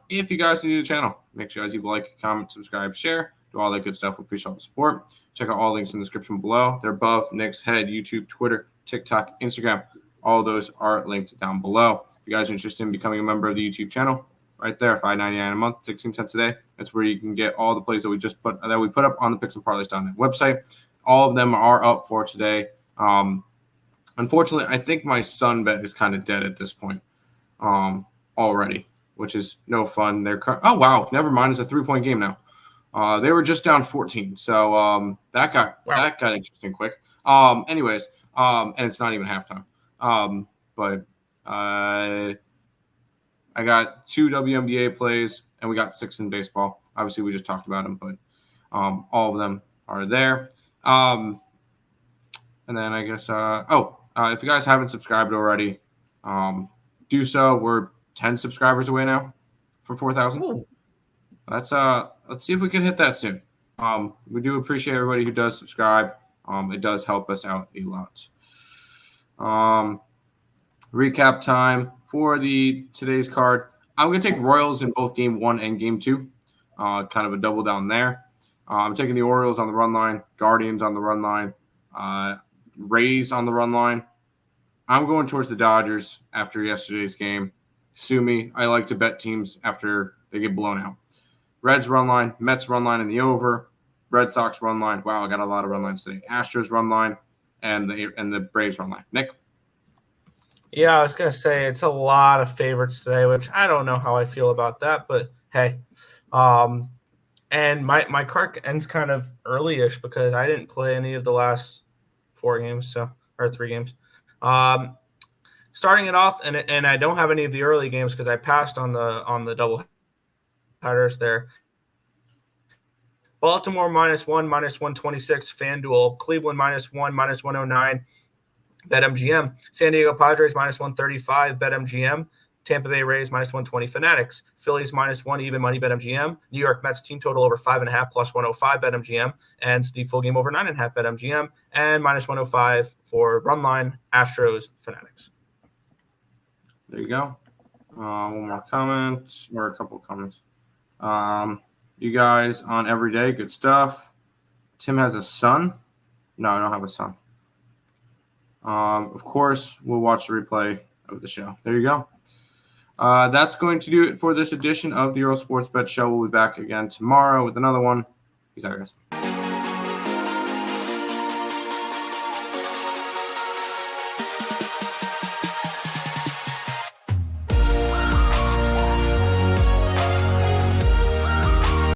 Speaker 3: if you guys are new to the channel, make sure you guys leave a like, comment, subscribe, share, do all that good stuff. We appreciate all the support. Check out all links in the description below. They're above Nick's head, YouTube, Twitter, TikTok, Instagram. All those are linked down below. If you guys are interested in becoming a member of the YouTube channel, right there, $5.99 a month, 16 cents a day. That's where you can get all the plays that we put up on the PicksandParleys.net website. All of them are up for today. Unfortunately, I think my Sun bet is kind of dead at this point already, which is no fun. Oh wow, never mind. It's a 3-point game now. They were just down 14, so that got interesting quick. Anyways, and it's not even halftime. But I got 2 WNBA plays, and we got 6 in baseball. Obviously, we just talked about them, but all of them are there. And then I guess, if you guys haven't subscribed already, do so. We're 10 subscribers away now from 4,000. Let's see if we can hit that soon. We do appreciate everybody who does subscribe. It does help us out a lot. Recap time for today's card. I'm going to take Royals in both game 1 and game 2. Kind of a double down there. I'm taking the Orioles on the run line, Guardians on the run line, Rays on the run line. I'm going towards the Dodgers after yesterday's game. Sue me. I like to bet teams after they get blown out. Reds run line, Mets run line in the over, Red Sox run line. Wow, I got a lot of run lines today. Astros run line and the Braves run line. Nick?
Speaker 2: Yeah, I was going to say it's a lot of favorites today, which I don't know how I feel about that, but hey. And my card ends kind of early-ish because I didn't play any of the last 4 games, or 3 games. Starting it off, and I don't have any of the early games because I passed on the double headers there. Baltimore -1, -126 FanDuel. Cleveland -1, -109 BetMGM. San Diego Padres -135 BetMGM. Tampa Bay Rays minus 120 Fanatics. Phillies minus 1 even money BetMGM. New York Mets team total over 5.5 plus 105 BetMGM. And the full game over 9.5 BetMGM. And minus 105 for run line Astros Fanatics.
Speaker 3: There you go. One more comment or a couple of comments. You guys on Everyday, good stuff. Tim has a son. No, I don't have a son. Of course, we'll watch the replay of the show. There you go. That's going to do it for this edition of the Earle Sports Bet Show. We'll be back again tomorrow with another one. Peace out, guys.